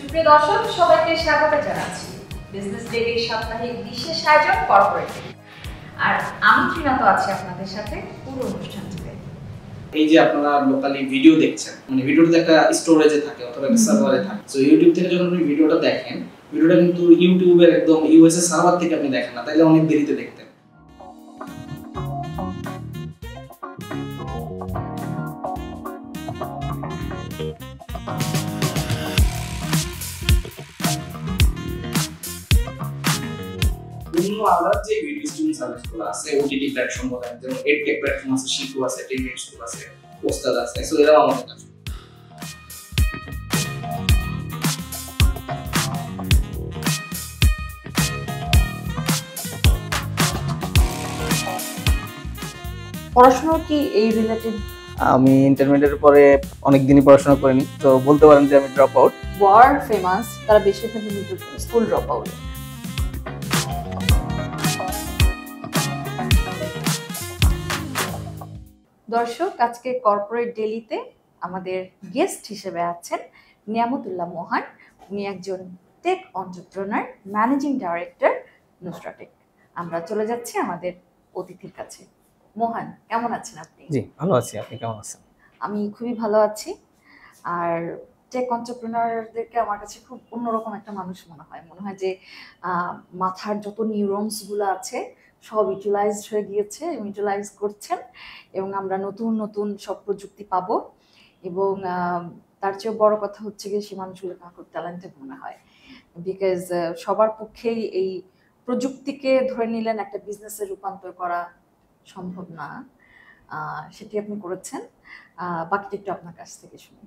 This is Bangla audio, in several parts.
সুপ্রিয় দর্শক, সবাইকে স্বাগত জানাচ্ছি বিজনেস ডেইলির সাপ্তাহিক বিশেষ আয়োজন কর্পোরেট। আর আমি ত্রিনাত আছি আপনাদের সাথে পুরো অনুষ্ঠান জুড়ে। এই যে আপনারা লোকালি ভিডিও দেখছেন, মানে ভিডিওটা একটা স্টোরেজে থাকে অথবা একটা সার্ভারে থাকে। সো ইউটিউব থেকে যখন আপনি ভিডিওটা দেখেন, ভিডিওটা কিন্তু ইউটিউবের একদম ইউএসএ সার্ভার থেকে আপনি দেখেন না, তাইলে অনেক দেরিতে দেখতেন। আলাদা যে ভিডিও স্ট্রিমিং সার্ভিসগুলো আছে, ওটিটি প্ল্যাটফর্ম বলেন, যেমন এডটেক প্ল্যাটফর্ম আছে, শিকু আছে, টেকনিক স্কুল আছে, পোস্টার আছে, সো এরাও আমাদের কাজ করে। পড়াশোনা কি এই রিলেটেড? আমি ইন্টারমিডিয়েটের পরে অনেক দিনই পড়াশোনা করিনি, তো বলতে পারেন যে আমি ড্রপ আউট। ওয়ার্ল্ড ফেমাস তারা বেশিরভাগই স্কুল ড্রপ আউট। দর্শক, আজকে কর্পোরেট ডেইলিতে আমাদের গেস্ট হিসেবে আছেন নিয়ামতুল্লাহ মোহান। উনি একজন টেক এন্টারপ্রেনার, ম্যানেজিং ডাইরেক্টর নুসরাটেক। আমরা চলে যাচ্ছি আমাদের অতিথির কাছে। মোহান, কেমন আছেন আপনি? জি, ভালো আছি। আপনি কেমন আছেন? আমি খুবই ভালো আছি। আর টেক এন্টারপ্রেনারদেরকে আমার কাছে খুব অন্যরকম একটা মানুষ মনে হয় যে মাথার যত নিউরনসগুলো আছে সব ইউটিলাইজড হয়ে গিয়েছে, ইউটিলাইজ করছেন, এবং আমরা নতুন নতুন সব প্রযুক্তি পাবো। এবং তার চেয়েও বড় কথা হচ্ছে গিয়ে সেই মানুষগুলোকে আমার খুব ট্যালেন্টেড মনে হয়, বিকজ সবার পক্ষেই এই প্রযুক্তিকে ধরে নিলেন একটা বিজনেসে রূপান্তর করা সম্ভব না। সেটি আপনি করেছেন। বাকিটা একটু আপনার কাছ থেকে শুনি।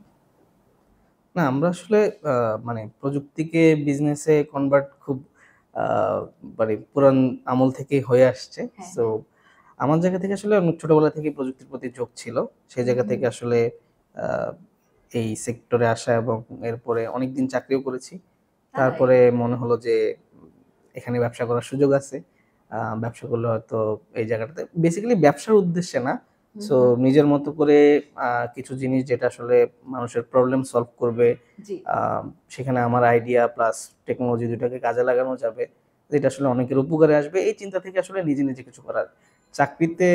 না, আমরা আসলে মানে প্রযুক্তিকে বিজনেসে কনভার্ট খুব মানে পুরান আমল থেকেই হয়ে আসছে। সো আমার জায়গা থেকে আসলে অনেক ছোটবেলা থেকে প্রযুক্তির প্রতি ঝোঁক ছিল। সেই জায়গা থেকে আসলে এই সেক্টরে আসা, এবং এরপরে অনেকদিন চাকরিও করেছি। তারপরে মনে হলো যে এখানে ব্যবসা করার সুযোগ আছে। ব্যবসা করলে হয়তো এই জায়গাটাতে বেসিক্যালি ব্যবসার উদ্দেশ্যে না, সো নিজের মতো করে কিছু জিনিস যেটা আসলে মানুষের প্রবলেম সলভ করবে, সেখানে আমার আইডিয়া প্লাস টেকনোলজি দুটাকে কাজে লাগানো যাবে, যেটা আসলে অনেকের উপকারে আসবে, এই চিন্তা থেকে আসলে নিজে নিজে কিছু করার। চাকরিতে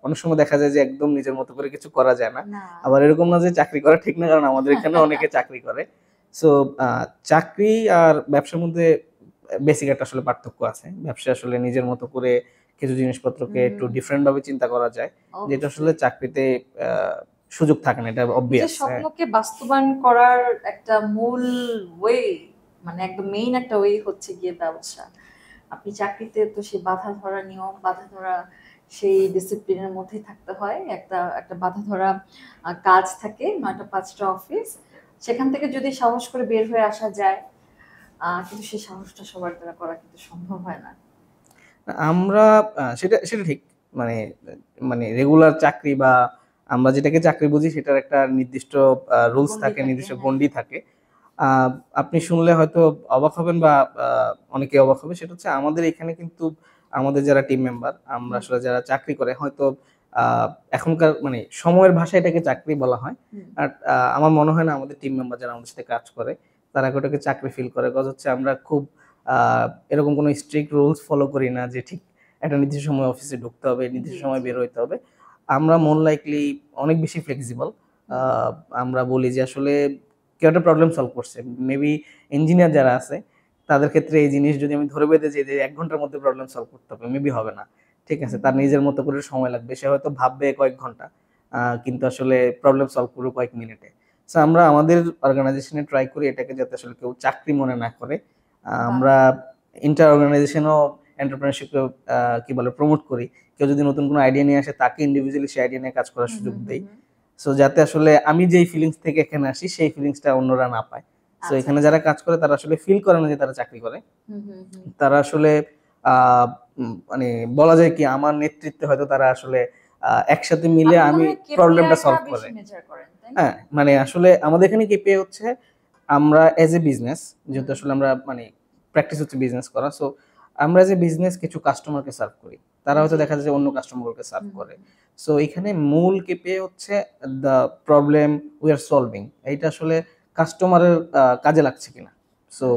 অনেক সময় দেখা যায় যে একদম নিজের মতো করে কিছু করা যায় না। আবার এরকম না যে চাকরি করা ঠিক না, কারণ আমাদের এখানে অনেকে চাকরি করে। সো চাকরি আর ব্যবসার মধ্যে বেসিক একটা আসলে পার্থক্য আছে। ব্যবসা আসলে নিজের মতো করে কিছু জিনিসপত্রকে একটু ডিফারেন্ট ভাবে চিন্তা করা যায়, যেটা আসলে চাকরিতে সুযোগ থাকে না। এটা অবভিয়াস। স্বপ্নকে বাস্তবায়ন করার একটা মূল ওয়ে, মানে একদম মেইন একটা ওয়ে হচ্ছে গিয়ে ব্যবসা। আপনি চাকরিতে তো সেই বাধা ধরা নিয়ম, বাধা ধরা সেই ডিসিপ্লিনের মধ্যেই থাকতে হয়। একটা বাধা ধরা কাজ থাকে, ৯টা ৫টা অফিস। সেখান থেকে যদি সাহস করে বের হয়ে আসা যায়, কিন্তু সেই সাহসটা সবার দ্বারা করা কিন্তু সম্ভব হয় না। আমরা সেটা সেটা ঠিক, মানে মানে রেগুলার চাকরি বা আমরা যেটাকে চাকরি বুঝি সেটার একটা নির্দিষ্ট রুলস থাকে, নির্দিষ্ট গণ্ডি থাকে। আপনি শুনলে হয়তো অবাক হবেন বা অনেকে অবাক হবে, সেটা হচ্ছে আমাদের এখানে কিন্তু আমাদের যারা টিম মেম্বার, আমরা আসলে যারা চাকরি করে, হয়তো এখনকার মানে সময়ের ভাষায় এটাকে চাকরি বলা হয়। আর আমার মনে হয় না আমাদের টিম মেম্বার যারা আমাদের সাথে কাজ করে তারা ওটাকে চাকরি ফিল করে। কজ হচ্ছে আমরা খুব এরকম কোনো স্ট্রিক্ট রুলস ফলো করি না যে ঠিক একটা নির্দিষ্ট সময় অফিসে ঢুকতে হবে, নির্দিষ্ট সময় বের হইতে হবে। আমরা মোর লাইকলি অনেক বেশি ফ্লেক্সিবল। আমরা বলি যে আসলে কেউ একটা প্রবলেম সলভ করছে, মেবি ইঞ্জিনিয়ার যারা আছে তাদের ক্ষেত্রে এই জিনিস যদি আমি ধরে বেঁধে যে 1 ঘন্টার মধ্যে প্রবলেম সলভ করতে হবে, মেবি হবে না। ঠিক আছে, তার নিজের মতো করে সময় লাগবে, সে হয়তো ভাববে কয়েক ঘন্টা, কিন্তু আসলে প্রবলেম সলভ করবে কয়েক মিনিটে। সো আমরা আমাদের অর্গানাইজেশনে ট্রাই করি এটাকে যাতে আসলে কেউ চাকরি মনে না করে। আমরা ইন্টার অর্গানাইজেশনও এন্টারপ্রেনারশিপকে কি বলে প্রমোট করি। কেউ যদি নতুন কোনো আইডিয়া নিয়ে আসে তাকে ইন্ডিভিজুয়ালি সেই আইডিয়া নিয়ে কাজ করার সুযোগ দেই। সো যাতে আসলে আমি যেই ফিলিংস থেকে এখানে আসি সেই ফিলিংসটা অন্যরা না পায়। সো এখানে যারা কাজ করে তারা আসলে ফিল করে না যে তারা চাকরি করে। তারা আসলে মানে বলা যায় কি আমার নেতৃত্বে হয়তো তারা আসলে একসাথে মিলে আমি প্রবলেমটা সলভ করে। হ্যাঁ, মানে আসলে আমাদের এখানে কেপিআই হচ্ছে আমরা এজ এ বিজনেস, যেহেতু আসলে আমরা মানে প্র্যাকটিস হচ্ছে বিজনেস করা, সো আমরা এজ এ বিজনেস কিছু কাস্টমারকে সার্ভ করি, তারা হয়তো দেখা যায় অন্য কাস্টমারকে সার্ভ করে। সো এখানে মূল কেপিআই হচ্ছে the problem we are solving. এইটা আসলে কাস্টমারের কাজে লাগছে কিনা। সো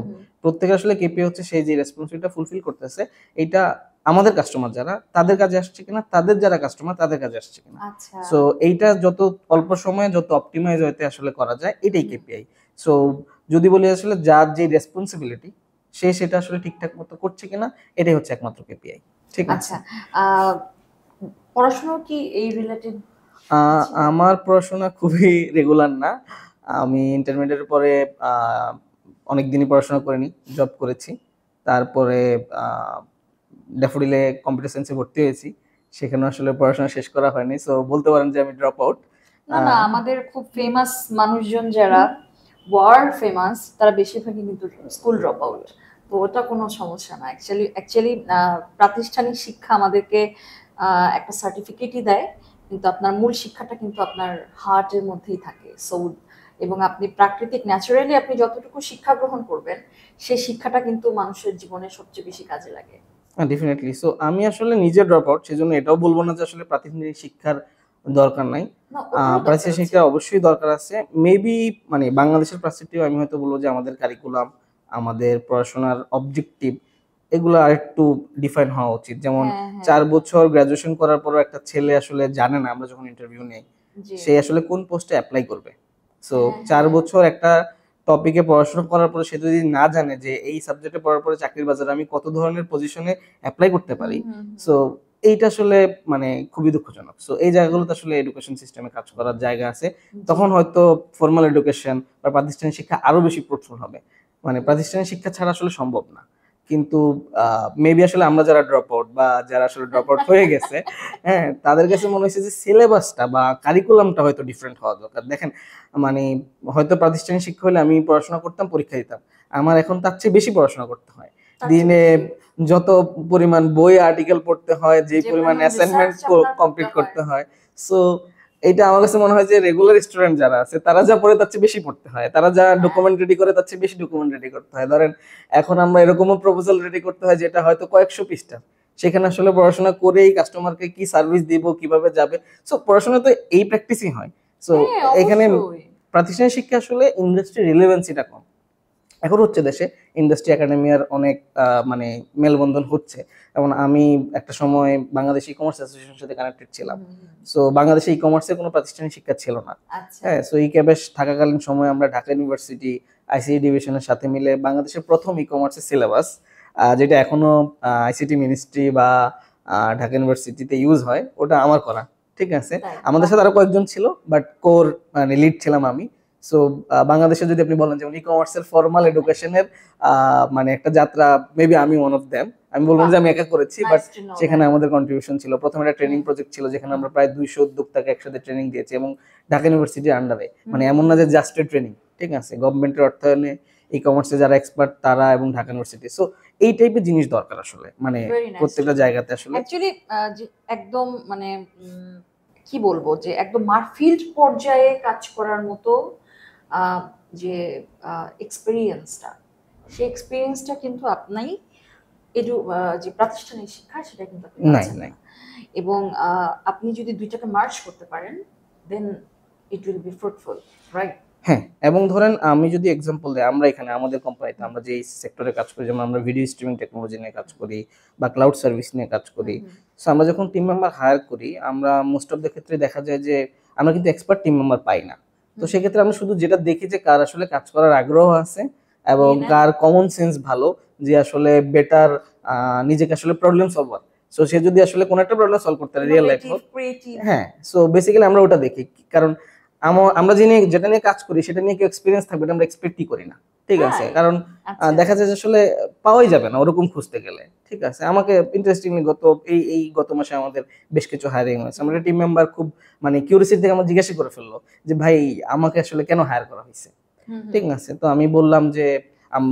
প্রত্যেকের আসলে কেপিআই হচ্ছে সেই যে রেসপন্সিবিলিটিটা ফুলফিল করতেছে, এটা আমাদের কাস্টমার যারা তাদের কাজে আসছে কিনা, তাদের যারা কাস্টমার তাদের কাজে আসছে কিনা। আচ্ছা। সো এইটা যত অল্প সময়ে যত অপটিমাইজ হইতে আসলে করা যায়, এটাই কেপিআই। সো যদি বলি আসলে যার যে রেসপন্সিবিলিটি, সে সেটা আসলে ঠিকঠাক মতো করছে কিনা, এটাই হচ্ছে একমাত্র কেপিআই। ঠিক আছে। আচ্ছা, পড়াশোনা কি এই রিলেটেড? আমার পড়াশোনা খুবই রেগুলার না। আমি ইন্টারমিডিয়েটের পরে অনেকদিনই পড়াশোনা করিনি, জব করেছি। তারপরে ড্যাফোডিলে কম্পিউটার সায়েন্সে ভর্তি হয়েছি, সেখানে আসলে পড়াশোনা শেষ করা হয়নি। সো বলতে পারেন যে আমি ড্রপ আউট। না না, আমাদের খুব ফেমাস মানুষজন যারা ওয়ার্ল্ড ফেমাস তারা বেশিরভাগই কিন্তু স্কুল ড্রপ আউট। তো ওটা কোনো সমস্যা না। অ্যাকচুয়ালি প্রাতিষ্ঠানিক শিক্ষা আমাদেরকে একটা সার্টিফিকেটই দেয়, কিন্তু আপনার মূল শিক্ষাটা কিন্তু আপনার হার্টের মধ্যেই থাকে। সো এবং আপনি প্রাকৃতিক ন্যাচারালি আপনি যতটুকু শিক্ষা গ্রহণ করবেন, সেই শিক্ষাটা কিন্তু মানুষের জীবনে সবচেয়ে বেশি কাজে লাগে। ডেফিনেটলি। সো আমি আসলে নিজে ড্রপ আউট, সেজন্য এটাও বলবো না যে আসলে প্রাতিষ্ঠানিক শিক্ষার দরকার নাই। প্রাতিষ্ঠানিক শিক্ষা অবশ্যই দরকার আছে। মেবি মানে বাংলাদেশের পার্সপেক্টিভ আমি হয়তো বলবো যে আমাদের কারিকুলাম, আমাদের পড়াশোনার অবজেক্টিভ, এগুলো আরেকটু ডিফাইন হওয়া উচিত। যেমন 4 বছর গ্রাজুয়েশন করার পর একটা ছেলে আসলে জানে না, আমরা যখন ইন্টারভিউ নেই, সে আসলে কোন পোস্টে অ্যাপ্লাই করবে। সো 4 বছর একটা টপিকে পড়াশোনা করার পরে সে যদি না জানে যে এই সাবজেক্টে পড়ার পরে চাকরির বাজারে আমি কত ধরনের পজিশনে অ্যাপ্লাই করতে পারি, সো এইটা আসলে মানে খুবই দুঃখজনক। সো এই জায়গাগুলোতে আসলে এডুকেশন সিস্টেমে কাজ করার জায়গা আছে। তখন হয়তো ফর্মাল এডুকেশন বা প্রাতিষ্ঠানিক শিক্ষা আরো বেশি ফ্রুটফুল হবে। মানে প্রাতিষ্ঠানিক শিক্ষা ছাড়া আসলে সম্ভব না। কিন্তু মেবি আসলে আমরা যারা ড্রপ আউট বা যারা আসলে ড্রপ আউট হয়ে গেছে, হ্যাঁ, তাদের কাছে মনে হয়েছে যে সিলেবাসটা বা কারিকুলামটা হয়তো ডিফারেন্ট হওয়া দরকার। দেখেন, মানে হয়তো প্রাতিষ্ঠানিক শিক্ষা হলে আমি পড়াশোনা করতাম, পরীক্ষা দিতাম, আমার এখন তার চেয়ে বেশি পড়াশোনা করতে হয়। দিনে যত পরিমাণ বই আর্টিকেল পড়তে হয়, যে পরিমাণ অ্যাসাইনমেন্ট কমপ্লিট করতে হয়, সো এটা আমার কাছে মনে হয় যে রেগুলার স্টুডেন্ট যারা আছে তারা যা পড়ে তার চেয়ে বেশি পড়তে হয়, তারা যা ডকুমেন্ট রেডি করে তার চেয়ে বেশি ডকুমেন্ট রেডি করতে হয়। ধরেন এখন আমরা এরকমও প্রপোজাল রেডি করতে হয় যেটা হয়তো কয়েকশো পৃষ্ঠা, সেখানে আসলে পড়াশোনা করেই কাস্টমারকে কি সার্ভিস দিব, কিভাবে যাবে, সো পড়াশোনা তো এই প্র্যাকটিসই হয়। সো এখানে প্রাতিষ্ঠানিক শিক্ষা আসলে ইন্ডাস্ট্রি রিলেভেন্সিটা কম। এখন হচ্ছে দেশে ইন্ডাস্ট্রি একাডেমিয়ার অনেক মানে মেলবন্ধন হচ্ছে। যেমন আমি একটা সময় বাংলাদেশ ই কমার্স অ্যাসোসিয়েশনের সাথে কানেক্টেড ছিলাম। সো বাংলাদেশে ই কমার্সের কোনো প্রাতিষ্ঠানিক শিক্ষা ছিল না। হ্যাঁ, সো এই ক্যাবেশ থাকাকালীন সময় আমরা ঢাকা ইউনিভার্সিটি আইসিটি ডিভিশনের সাথে মিলে বাংলাদেশের প্রথম ই কমার্সের সিলেবাস, যেটা এখনো আইসিটি মিনিস্ট্রি বা ঢাকা ইউনিভার্সিটিতে ইউজ হয়, ওটা আমার করা। ঠিক আছে, আমাদের সাথে আরো কয়েকজন ছিল, বাট কোর মানে লিড ছিলাম আমি। সো বাংলাদেশে যদি আপনি বলেন যেমন ই কমার্সের ফর্মাল এডুকেশনের মানে একটা যাত্রা, মেবি আমি ওয়ান অফ দেম। আমি বলবো যে আমি একা করেছি, বাট সেখানে আমাদের কন্ট্রিবিউশন ছিল। প্রথমে একটা ট্রেনিং প্রজেক্ট ছিল যেখানে আমরা প্রায় 200 উদ্যোক্তাকে একসাথে ট্রেনিং দিয়েছি, এবং ঢাকা ইউনিভার্সিটির আন্ডারে। মানে এমন না যে জাস্ট ট্রেনিং, ঠিক আছে, গভর্নমেন্টের অর্থায়নে ই কমার্সে যারা এক্সপার্ট তারা এবং ঢাকা ইউনিভার্সিটি। সো এই টাইপের জিনিস দরকার আসলে, মানে প্রত্যেকটা জায়গাতে আসলে অ্যাকচুয়ালি একদম মানে কি বলবো যে একদম মারফিল্ড পর্যায়ে কাজ করার মতো যে এক্সপেরিয়েন্সটা, সেই এক্সপেরিয়েন্সটা কিন্তু আপনি যে প্রাতিষ্ঠানিক শিক্ষা সেটা কিন্তু আপনি পাচ্ছেন না। এবং আপনি যদি দুইটাকে মার্জ করতে পারেন, then it will be fruitful, right? হ্যাঁ, এবং ধরেন আমি যদি এক্সাম্পল দিই, আমরা এখানে আমাদের কোম্পানিতে আমরা যে সেক্টরে কাজ করি, যেমন আমরা ভিডিও স্ট্রিমিং টেকনোলজি নিয়ে কাজ করি বা ক্লাউড সার্ভিস নিয়ে কাজ করি। সো আমরা যখন টিম মেম্বার হায়ার করি, আমরা মোস্ট অফ দ্য ক্ষেত্রে দেখা যায় যে আমরা কিন্তু এক্সপার্ট টিম মেম্বার পাই না। তো সেক্ষেত্রে আমরা শুধু যেটা দেখি যে কার আসলে কাজ করার আগ্রহ আছে এবং কার কমন সেন্স ভালো, যে আসলে বেটার নিজেকে আসলে প্রবলেম সলভার। সো সে যদি আসলে কোনো একটা প্রবলেম সলভ করতে পারে রিয়েল লাইফ, হ্যাঁ, সো বেসিক্যালি আমরা ওটা দেখি। কারণ আমরা যেটা নিয়ে কাজ করি সেটা নিয়ে কি এক্সপেরিয়েন্স থাকবে, আমরা এক্সপেক্টই করি না। ঠিক আছে, কারণ দেখা যায় যে আসলে পাওয়াই যাবে না ওরকম খুঁজতে গেলে। ঠিক আছে, আমাকে ইন্টারেস্টিংলি গত মাসে আমাদের বেশ কিছু হায়ারিং হয়েছে। আমাদের টিম মেম্বার খুব মানে কিউরিয়াসিটি থেকে আমার জিজ্ঞাসা করে ফেললো যে ভাই আমাকে আসলে কেন হায়ার করা হয়েছে। ঠিক আছে, তো আমি বললাম যে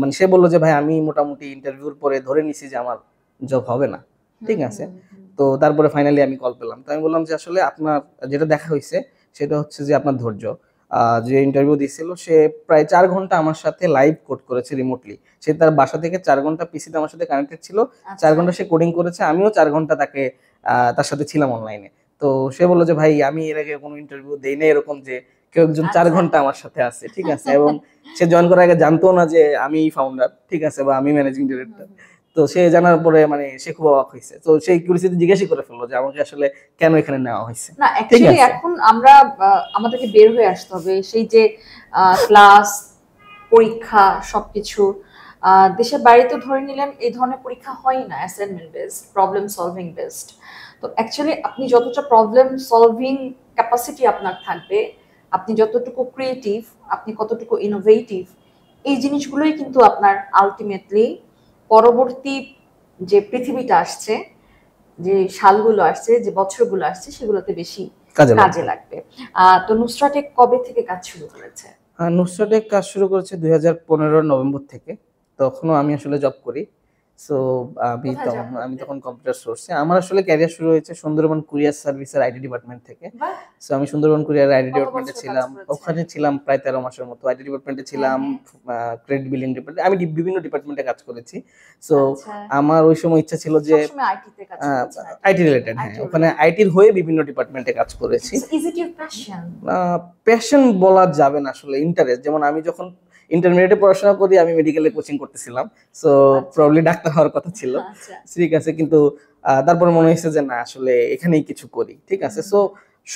মানে সে বললো যে ভাই আমি মোটামুটি ইন্টারভিউর পরে ধরে নিছি যে আমার জব হবে না। ঠিক আছে, তো তারপরে ফাইনালি আমি কল পেলাম। তো আমি বললাম যে আসলে আপনার যেটা দেখা হয়েছে সেটা হচ্ছে যে আপনার ধৈর্য। যে ইন্টারভিউ দিয়েছিল সে প্রায় 4 ঘন্টা আমার সাথে লাইভ কোড করেছে রিমোটলি। সে তার বাসা থেকে 4 ঘন্টা পিসিতে আমার সাথে কানেক্টেড ছিল, 4 ঘন্টা সে কোডিং করেছে, আমিও 4 ঘন্টা তার সাথে ছিলাম অনলাইনে। তো সে বললো যে ভাই আমি এর আগে কোনো ইন্টারভিউ দেই না এরকম যে কেউ একজন 4 আচ্ছা। ঘন্টা আমার সাথে আছে, ঠিক আছে, এবং সে জয়েন করার আগে জানতো না যে আমি ফাউন্ডার, ঠিক আছে, বা আমি ম্যানেজিং ডিরেক্টর। তো সে জানার পরে মানে সে খুব অবাক হয়েছে, তো সেই কিউরিসিটি জিজ্ঞাসা করে ফেললো যে আমাকে আসলে কেন এখানে নেওয়া হয়েছে। না ঠিক অ্যাকচুয়ালি আছে। এখন আমরা আমাদেরকে বের হয়ে আসতে হবে সেই যে ক্লাস পরীক্ষা সবকিছু। দেশের বাইরে তো ধরে নিলেন এই ধরনের পরীক্ষা হয় না, assignment based, problem solving based. তো অ্যাকচুয়ালি আপনি যতটা প্রবলেম সলভিং ক্যাপাসিটি আপনার থাকবে, আপনি যতটুকু ক্রিয়েটিভ, আপনি কতটুকু ইনোভেটিভ, এই জিনিসগুলোই কিন্তু আপনার আলটিমেটলি পরবর্তী যে পৃথিবীটা আসছে, যে সালগুলো আসছে, যে বছরগুলো আসছে, সেগুলোতে বেশি কাজে কাজে লাগবে। তো নুসরাত কবে থেকে কাজ শুরু করেছে? নুসরাত কাজ শুরু করেছে 2015 নভেম্বর থেকে। তখনও আমি আসলে জব করি। সো কোথায় জব আমি করতেন? তখন কম্পিউটার সোর্সে। আমার আসলে ক্যারিয়ার শুরু হয়েছে সুন্দরবন কুরিয়ার সার্ভিসের আইটি ডিপার্টমেন্ট থেকে। বাহ! সো আমি সুন্দরবন কুরিয়ার আইটি কত ডিপার্টমেন্টে বছর কাজ ছিলাম। করেছেন? ওখানে ছিলাম প্রায় 13 মাসের মতো। আইটি ডিপার্টমেন্টে হ্যাঁ, ছিলাম, হ্যাঁ। ক্রেডিট বিলিং ডিপার্টমেন্টে। আমি বিভিন্ন ডিপার্টমেন্টে কাজ করেছি। সো আচ্ছা। আমার ওই সময় ইচ্ছা ছিল যে সবসময় আইটিতে কাজ করেছেন? আইটি রিলেটেড, হ্যাঁ, আইটি ওখানে রিলেটেড। আইটির হয়ে বিভিন্ন ডিপার্টমেন্টে কাজ করেছি। So is it your passion? Passion বলা যাবে না, আসলে ইন্টারেস্ট। যেমন আমি যখন ইন্টারমিডিয়েটে পড়াশোনা করি আমি মেডিকেলে কোচিং করতেছিলাম, সো আচ্ছা। প্রবাবলি ডাক্তার হওয়ার কথা ছিল, আচ্ছা। ঠিক আছে, কিন্তু তারপর মনে হয়েছে যে না আসলে এখানেই কিছু করি, ঠিক আছে। সো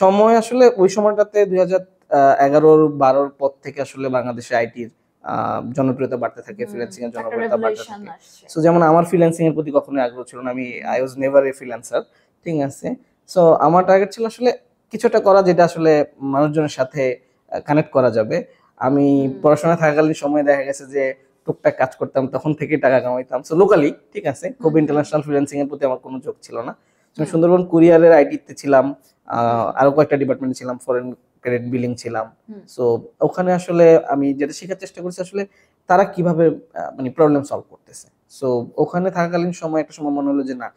সময় আসলে ওই সময়টাতে 2011-12 পর থেকে আসলে বাংলাদেশে আইটির জনপ্রিয়তা বাড়তে থাকে, ফ্রিল্যান্সিং এর একটা জনপ্রিয়তা বাড়তে রেভলিউশন থাকে। আসছে। সো যেমন আমার ফ্রিল্যান্সিং এর প্রতি কখনোই আগ্রহ ছিল না, আমি I was never a freelancer, ঠিক আছে। সো আমার টার্গেট ছিল আসলে কিছুটা করা যেটা আসলে মানুষজনের সাথে কানেক্ট করা যাবে। আমি পড়াশোনা থাকাকালীন সময় দেখা গেছে যে টুকটাক কাজ করতাম, তখন থেকেই টাকা কামাইতাম। সো লোকালি, ঠিক আছে, খুব ইন্টারন্যাশনাল ফ্রিল্যান্সিং এর প্রতি আমার কোনো ঝোঁক ছিল না। আমি সুন্দরবন কুরিয়ারের আইটিতে ছিলাম, আরো কয়েকটা ডিপার্টমেন্টে ছিলাম, ফরেন ক্রেডিট বিলিং ছিলাম। সো ওখানে আসলে আমি যেটা শেখার চেষ্টা করছি আসলে তারা কিভাবে মানে প্রবলেম সলভ করতেছে। সো ওখানে থাকাকালীন সময় একটা সময় মনে হলো যে না,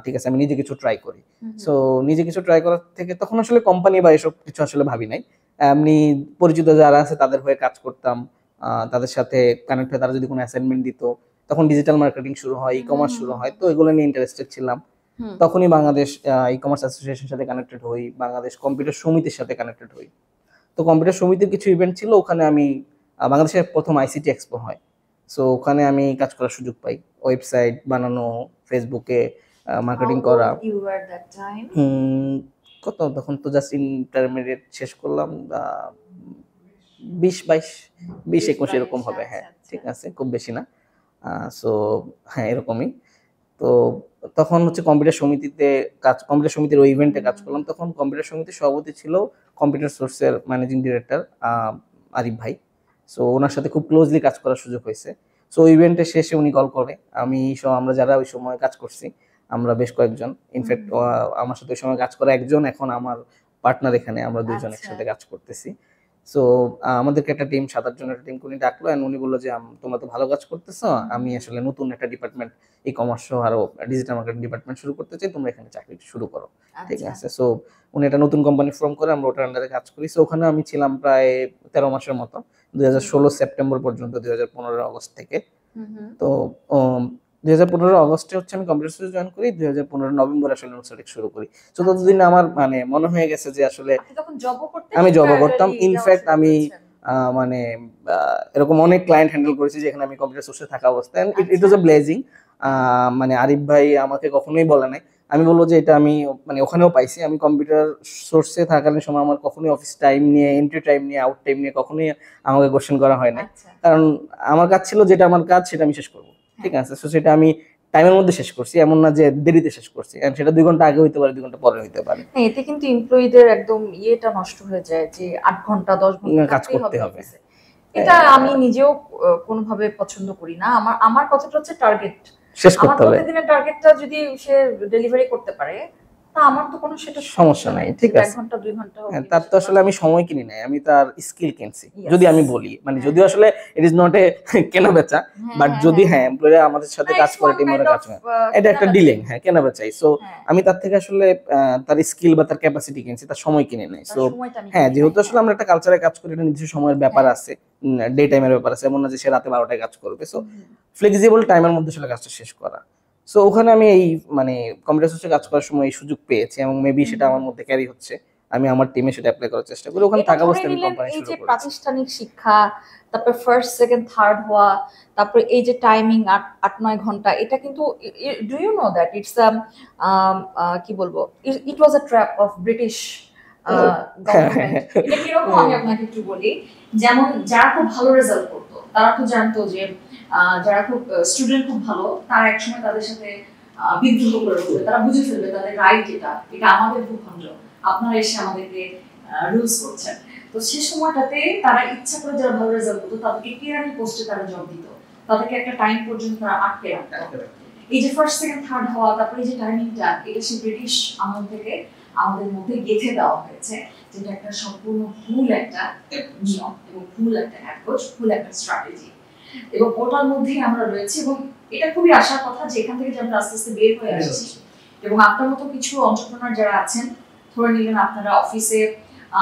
ঠিক আছে, আমি নিজে কিছু ট্রাই করি। সো নিজে কিছু ট্রাই করার থেকে তখন আসলে কোম্পানি বা এসব কিছু আসলে ভাবি নাই, এমনি পরিচিত যারা আছে তাদের হয়ে কাজ করতাম, তাদের সাথে কানেক্ট হয়ে তারা যদি কোনো অ্যাসাইনমেন্ট দিত, তখন ডিজিটাল মার্কেটিং শুরু হয়, ই কমার্স শুরু হয়, তো এগুলো নিয়ে ইন্টারেস্টেড ছিলাম। তখনই বাংলাদেশ ই কমার্স অ্যাসোসিয়েশনের সাথে কানেক্টেড হই, বাংলাদেশ কম্পিউটার সমিতির সাথে কানেক্টেড হই। তো কম্পিউটার সমিতির কিছু ইভেন্ট ছিল, ওখানে আমি বাংলাদেশের প্রথম আইসিটি এক্সপো হয়, সো ওখানে আমি কাজ করার সুযোগ পাই, ওয়েবসাইট বানানো, ফেসবুকে মার্কেটিং করা। How old you were that time? কত তখন তো জাস্ট ইন্টারমিডিয়েট শেষ করলাম, 20-22, 20-21 এরকম হবে, হ্যাঁ, ঠিক আছে, খুব বেশি না। সো হ্যাঁ, এরকমই। তো তখন হচ্ছে কম্পিউটার সমিতির ওই ইভেন্টে কাজ করলাম। তখন কম্পিউটার সমিতির সভাপতি ছিল কম্পিউটার সোর্সের ম্যানেজিং ডিরেক্টর আরিফ ভাই। সো ওনার সাথে খুব ক্লোজলি কাজ করার সুযোগ হয়েছে। সো ইভেন্টের শেষে উনি কল করে, আমরা যারা ওই সময় কাজ করছি আমরা বেশ কয়েকজন, ইনফ্যাক্ট আমার সাথে ওই সময় কাজ করা একজন এখন আমার পার্টনার, এখানে আমরা দুইজন একসাথে কাজ করতেছি। সো আমাদেরকে একটা টিম 7-8 জনের একটা টিম উনি ডাকলো, এন্ড উনি বললো যে তোমরা তো ভালো কাজ করতেছো, আমি আসলে নতুন একটা ডিপার্টমেন্ট ই কমার্স সহ আরো ডিজিটাল মার্কেটিং ডিপার্টমেন্ট শুরু করতে চাই, তোমরা এখানে চাকরি শুরু করো, ঠিক আছে। সো উনি একটা নতুন কোম্পানি ফর্ম করে, আমরা ওটার আন্ডারে কাজ করি। সো ওখানে আমি ছিলাম প্রায় 13 মাসের মতো, 2016 সেপ্টেম্বর পর্যন্ত 2015 আগস্ট থেকে। তো 2015 আগস্টে হচ্ছে আমি কম্পিউটার সায়েন্স জয়েন করি, 2015 নভেম্বর আসলে নুসরাত শুরু করি। সো ততদিন আমার মানে মনে হয়ে গেছে যে আসলে আমি জবও করতাম, ইনফ্যাক্ট আমি মানে এরকম অনেক ক্লায়েন্ট হ্যান্ডেল করেছি যেখানে আমি কম্পিউটার সোর্সে থাকা অবস্থায়, ইট ওয়াজ আ ব্লেজিং। মানে আরিফ ভাই আমাকে কখনোই বলে নাই, আমি বলবো যে এটা আমি মানে ওখানেও পাইছি। আমি কম্পিউটার সোর্সে থাকাকালীন সময় আমার কখনোই অফিস টাইম নিয়ে, এন্ট্রি টাইম নিয়ে, আউট টাইম নিয়ে কখনোই আমাকে কোশ্চেন করা হয় না, কারণ আমার কাজ ছিল যেটা আমার কাজ সেটা আমি শেষ করবো, ঠিক আছে। সো সেটা আমি টাইমের মধ্যে শেষ করছি, এমন না যে দেরিতে শেষ করছি, সেটা 2 ঘন্টা আগে হইতে পারে, 2 ঘন্টা পরে হইতে পারে। এতে কিন্তু এমপ্লয়ীদের একদম ইয়েটা নষ্ট হয়ে যায় যে 8 ঘন্টা 10 ঘন্টা কাজ করতে হবে। এটা আমি নিজেও কোনোভাবে পছন্দ করি না। আমার কথাটা হচ্ছে টার্গেট শেষ করতে হবে। প্রতিদিনের টার্গেটটা যদি সে ডেলিভারি করতে পারে, তা আমার তো কোনো সেটা সমস্যা নাই, ঠিক আছে। 1 ঘন্টা 2 ঘন্টা হ্যাঁ, তার তো আসলে আমি সময় কিনি নাই, আমি তার স্কিল কিনছি, যদি আমি বলি, মানে যদিও আসলে ইট ইজ নট এ কেনা বেচা, বাট যদি হ্যাঁ এমপ্লয়িরা আমাদের সাথে কাজ করে, টিমের কাজ করে, এটা একটা ডিলিং, হ্যাঁ, কেনা বেচাই। সো আমি তার থেকে আসলে তার স্কিল বা তার ক্যাপাসিটি কিনছি, তার সময় কিনে নাই। সো হ্যাঁ, যেহেতু আসলে আমরা একটা কালচারে কাজ করি, এটা নিজস্ব সময়ের ব্যাপার আছে, ডে টাইমের ব্যাপার আছে, এমন না যে সে রাতে 12টায় কাজ করবে। সো ফ্লেক্সিবল টাইমের মধ্যে আসলে কাজটা শেষ করা। সো ওখানে আমি এই মানে কম্পিউটার সোর্সে কাজ করার সময় এই সুযোগ পেয়েছি, এবং মেবি সেটা আমার মধ্যে ক্যারি হচ্ছে। আমি আমার টিমে সেটা অ্যাপ্লাই করার চেষ্টা করি। ওখানে এটা থাকা ধরে অবস্থায় আমি নিলেন কোম্পানি এই শুরু যে করেছি। প্রাতিষ্ঠানিক শিক্ষা, তারপর ফার্স্ট সেকেন্ড থার্ড হওয়া, তারপর এই যে টাইমিং 8-9 ঘন্টা, এটা কিন্তু do you know that it's কি বলবো, it was a trap of British government. এটা কিরকম আমি আপনাকে একটু বলি। যেমন যারা খুব ভালো রেজাল্ট করতো তারা তো জানতো যে যারা খুব স্টুডেন্ট খুব ভালো, তারা একসময় তাদের সাথে বিদ্রোহ করে ফেলবে, তারা বুঝে ফেলবে তাদের রাইট এটা আমাদের ভূখণ্ড, আপনারা এসে আমাদেরকে রুলস করছেন। তো সে সময়টাতে তারা ইচ্ছা করে যারা ভালো রেজাল্ট করতো তাদেরকে কেরানি পোস্টে তারা জব দিত, তাদেরকে একটা টাইম পর্যন্ত তারা আটকে রাখতো। এই যে ফার্স্ট সেকেন্ড থার্ড হওয়া, তারপরে এই যে টাইমিংটা, এটা সে ব্রিটিশ আমল থেকে আমাদের মধ্যে গেঁথে দেওয়া হয়েছে, যেটা একটা সম্পূর্ণ ভুল একটা নিয়ম এবং ভুল একটা অ্যাপ্রোচ, ভুল একটা স্ট্র্যাটেজি, এবং ওটার মধ্যেই আমরা রয়েছি। এবং এটা খুবই আশার কথা যে এখান থেকে যে আমরা আস্তে আস্তে বের হয়ে আসছি। এবং আপনার মতো কিছু এন্টারপ্রেনার যারা আছেন, ধরে নিলেন আপনারা অফিসে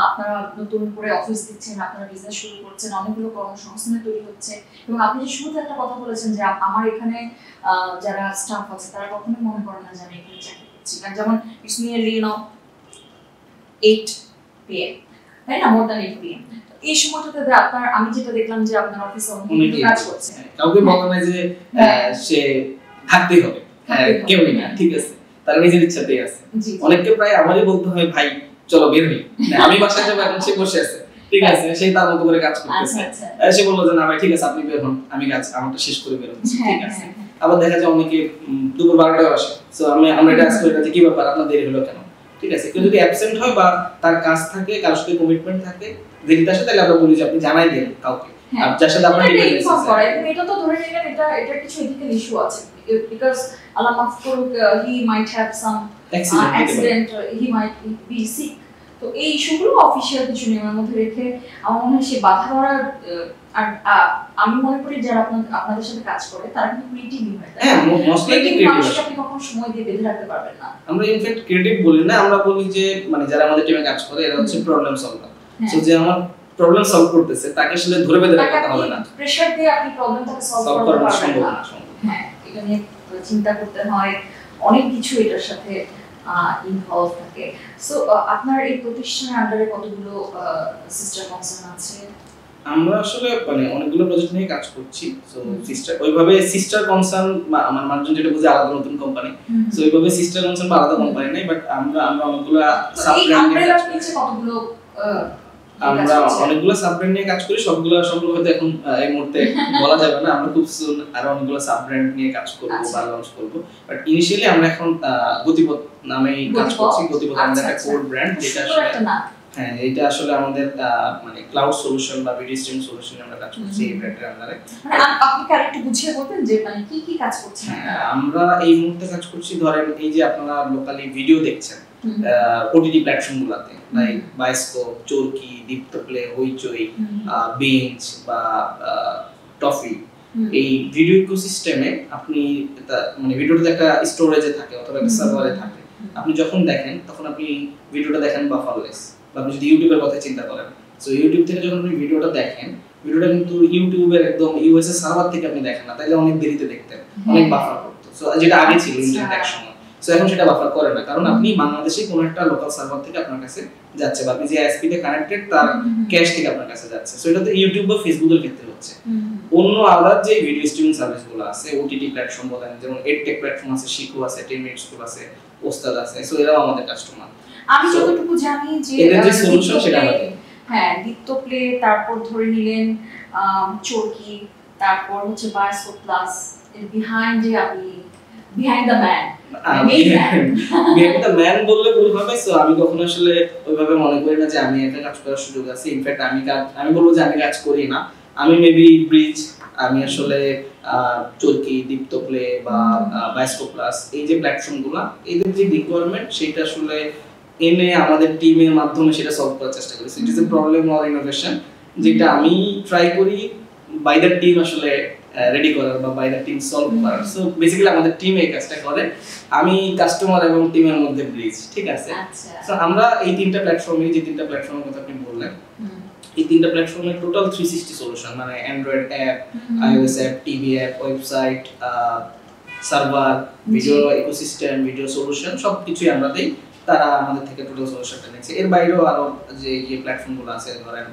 আপনারা নতুন করে অফিস দিচ্ছেন, আপনারা বিজনেস শুরু করছেন, অনেকগুলো কর্মসংস্থান তৈরি হচ্ছে। এবং আপনি যে শুরুতে একটা কথা বলেছেন যে আমার এখানে যারা স্টাফ আছে তারা কখনোই মনে করে না যে আমি এখানে চাকরি করছি, কারণ যেমন ইটস নিয়ারলি 8 PM, তাই না, মোর দ্যান 8 PM। এই সময়টাতে আপনার, আমি যেটা দেখলাম যে আপনার অফিসে অনেক কাজ করছে, কাউকে বলা নাই যে সে থাকতেই হবে, কেউই না, ঠিক আছে, তার নিজের ইচ্ছাতেই আছে। অনেককে প্রায় আমারই বলতে হয় ভাই চলো বের হই, আমি বাসায় যাবো, এখন সে বসে আছে, ঠিক আছে, সেই তার মতো করে কাজ করতেছে। সে বললো যে না ভাই ঠিক আছে আপনি বের হন, আমি কাজ আমারটা শেষ করে বের হচ্ছি, ঠিক আছে। আবার দেখা যায় অনেকে দুপুর 12টায় আসে, সো আমরা এটা আজকে এটা কি ব্যাপার আপনার দেরি হলো কেন, ঠিক আছে। কেউ যদি অ্যাবসেন্ট হয় বা তার কাজ থাকে, কারোর সাথে কমিটমেন্ট থাকে, দেরিতে আসে, তাহলে আমরা বলি যে আপনি জানাই দিন কাউকে, আর যার সাথে আপনার ডিপেন্ডেন্স আছে। এটা তো ধরে নিলেন এটা কিছু এথিক্যাল ইস্যু আছে, বিকজ আল্লাহ মাফ করুক, he might have some accident, he might be sick. তো এই ইস্যুগুলো অফিশিয়াল কিছু নিয়মের মধ্যে রেখে আমার মনে হয় সে বাধা ধরার, আর আমি মনে করি যারা আপনাদের সাথে কাজ করে তারা কিন্তু ক্রিয়েটিভ হয়। হ্যাঁ, মোস্ট লাইকলি ক্রিয়েটিভ। আপনি কখনো সময় দিয়ে বেঁধে রাখতে পারবেন না। আমরা ইনফ্যাক্ট ক্রিয়েটিভ বলি না, আমরা বলি যে মানে যারা আমাদের টিমে কাজ করে এরা হচ্ছে প্রবলেম সলভার। সো যে আমার প্রবলেম সলভ করতেছে তাকে আসলে ধরে বেঁধে রাখতে হবে না, প্রেসার দিয়ে আপনি প্রবলেমটাকে সলভ করতে পারবেন না। হ্যাঁ, এটা নিয়ে চিন্তা করতে হয়, অনেক কিছু এটার সাথে ইনভলভ থাকে। সো আপনার এই প্রতিষ্ঠানের আন্ডারে কতগুলো সিস্টার কনসার্ন আছে? আমরা আসলে মানে অনেকগুলো প্রজেক্ট নিয়ে কাজ করছি। সো সিস্টার ওইভাবে সিস্টার কনসার্ন আমার মানুষজন যেটা বুঝে আলাদা নতুন কোম্পানি, সো ওইভাবে সিস্টার কনসার্ন বা আলাদা কোম্পানি নাই, বাট আমরা অনেকগুলো সাব ব্র্যান্ড নিয়ে কাজ করছি। কতগুলো আমরা অনেকগুলো সাব ব্র্যান্ড নিয়ে কাজ করি, সবগুলো হয়তো এখন এই মুহূর্তে বলা যাবে না। আমরা খুব সুন আরো অনেকগুলো সাব ব্র্যান্ড নিয়ে কাজ করব বা লঞ্চ করব, বাট ইনিশিয়ালি আমরা এখন গতিপথ নামেই কাজ করছি। গতিপথ আমাদের একটা কোর ব্র্যান্ড, যেটা আসলে হ্যাঁ এটা আসলে আমাদের মানে ক্লাউড সলিউশন বা ভিডিও স্ট্রিম সলিউশন আমরা কাজ করছি এই ব্র্যান্ডের আন্ডারে। মানে আপনি কি আরেকটু বুঝিয়ে বলবেন যে মানে কি কাজ করছেন? আমরা এই মুহূর্তে কাজ করছি, ধরেন এই যে আপনারা লোকালি ভিডিও দেখছেন ওটিটি প্ল্যাটফর্মগুলোতে, লাইক বায়োস্কোপ, চরকি, দীপ্ত প্লে, হইচই, বেঞ্চ বা টফি, এই ভিডিও ইকোসিস্টেমে আপনি মানে ভিডিওটা একটা স্টোরেজে থাকে অথবা একটা সার্ভারে থাকে, আপনি যখন দেখেন তখন আপনি ভিডিওটা দেখেন বাফারলেস। বা আপনি যদি ইউটিউবের কথা চিন্তা করেন, সো ইউটিউব থেকে যখন আপনি ভিডিওটা দেখেন, ভিডিওটা কিন্তু ইউটিউবের একদম ইউএসএ সার্ভার থেকে আপনি দেখেন না, তাইলে অনেক দেরিতে দেখতেন, অনেক বাফার করতো। সো যেটা আগে ছিল ইন্টারনেট এক সময়, সো এখন সেটা বাফার করে না, কারণ আপনি বাংলাদেশে কোনো একটা লোকাল সার্ভার থেকে আপনার কাছে যাচ্ছে, বা আপনি যে আইএসপি তে কানেক্টেড তার ক্যাশ থেকে আপনার কাছে যাচ্ছে। সো এটা তো ইউটিউব বা ফেসবুকের ক্ষেত্রে হচ্ছে। অন্য আলাদা যে ভিডিও স্ট্রিমিং সার্ভিসগুলো আছে, ওটিটি প্ল্যাটফর্ম বলেন, যেমন এডটেক প্ল্যাটফর্ম আছে, শিখু আছে, 10 মিনিট স্কুল আছে, ওস্তাদ আছে, সো এরাও আমাদের কাস্টমার। আমি যতটুকু জানি যে এদের যে সলিউশন সেটা আমাদের, হ্যাঁ, দীপ্ত প্লে, তারপর ধরে নিলেন চরকি, তারপর হচ্ছে বায়োস্কোপ প্লাস, এর বিহাইন্ড যে আপনি behind the man, behind the man বললে ভুল হবে। সো আমি কখনো আসলে ওইভাবে মনে করি না যে আমি একা কাজ করার সুযোগ আছে। ইনফ্যাক্ট আমি বলবো যে আমি কাজ করি না, আমি মেবি ব্রিজ, আমি আসলে চরকি, দীপ্ত প্লে বা বায়োস্কোপ প্লাস, এই যে প্ল্যাটফর্মগুলো, এদের যে রিকোয়ারমেন্ট সেটা আসলে এনে আমাদের টিমের মাধ্যমে সেটা সলভ করার চেষ্টা করি। It is a problem or innovation, যেটা আমি ট্রাই করি বাই দ্য টিম আসলে রেডি করার বা বাই দ্য টিম সলভ করার। সো বেসিক্যালি আমাদের টিম এই কাজটা করে, আমি কাস্টমার এবং টিমের মধ্যে ব্রিজ, ঠিক আছে। সো আমরা এই তিনটা প্ল্যাটফর্মে, যে তিনটা প্ল্যাটফর্মের কথা আপনি বললেন, এই তিনটা প্ল্যাটফর্মের টোটাল 360 সলিউশন, মানে Android app, iOS app, TV app, website, server, video ecosystem, video solution, সবকিছুই আমরা দেই। তারা আমাদের থেকে টোটাল সলিউশনটা নিচ্ছে। এর বাইরেও আরো যে প্ল্যাটফর্মগুলো আছে, ধরেন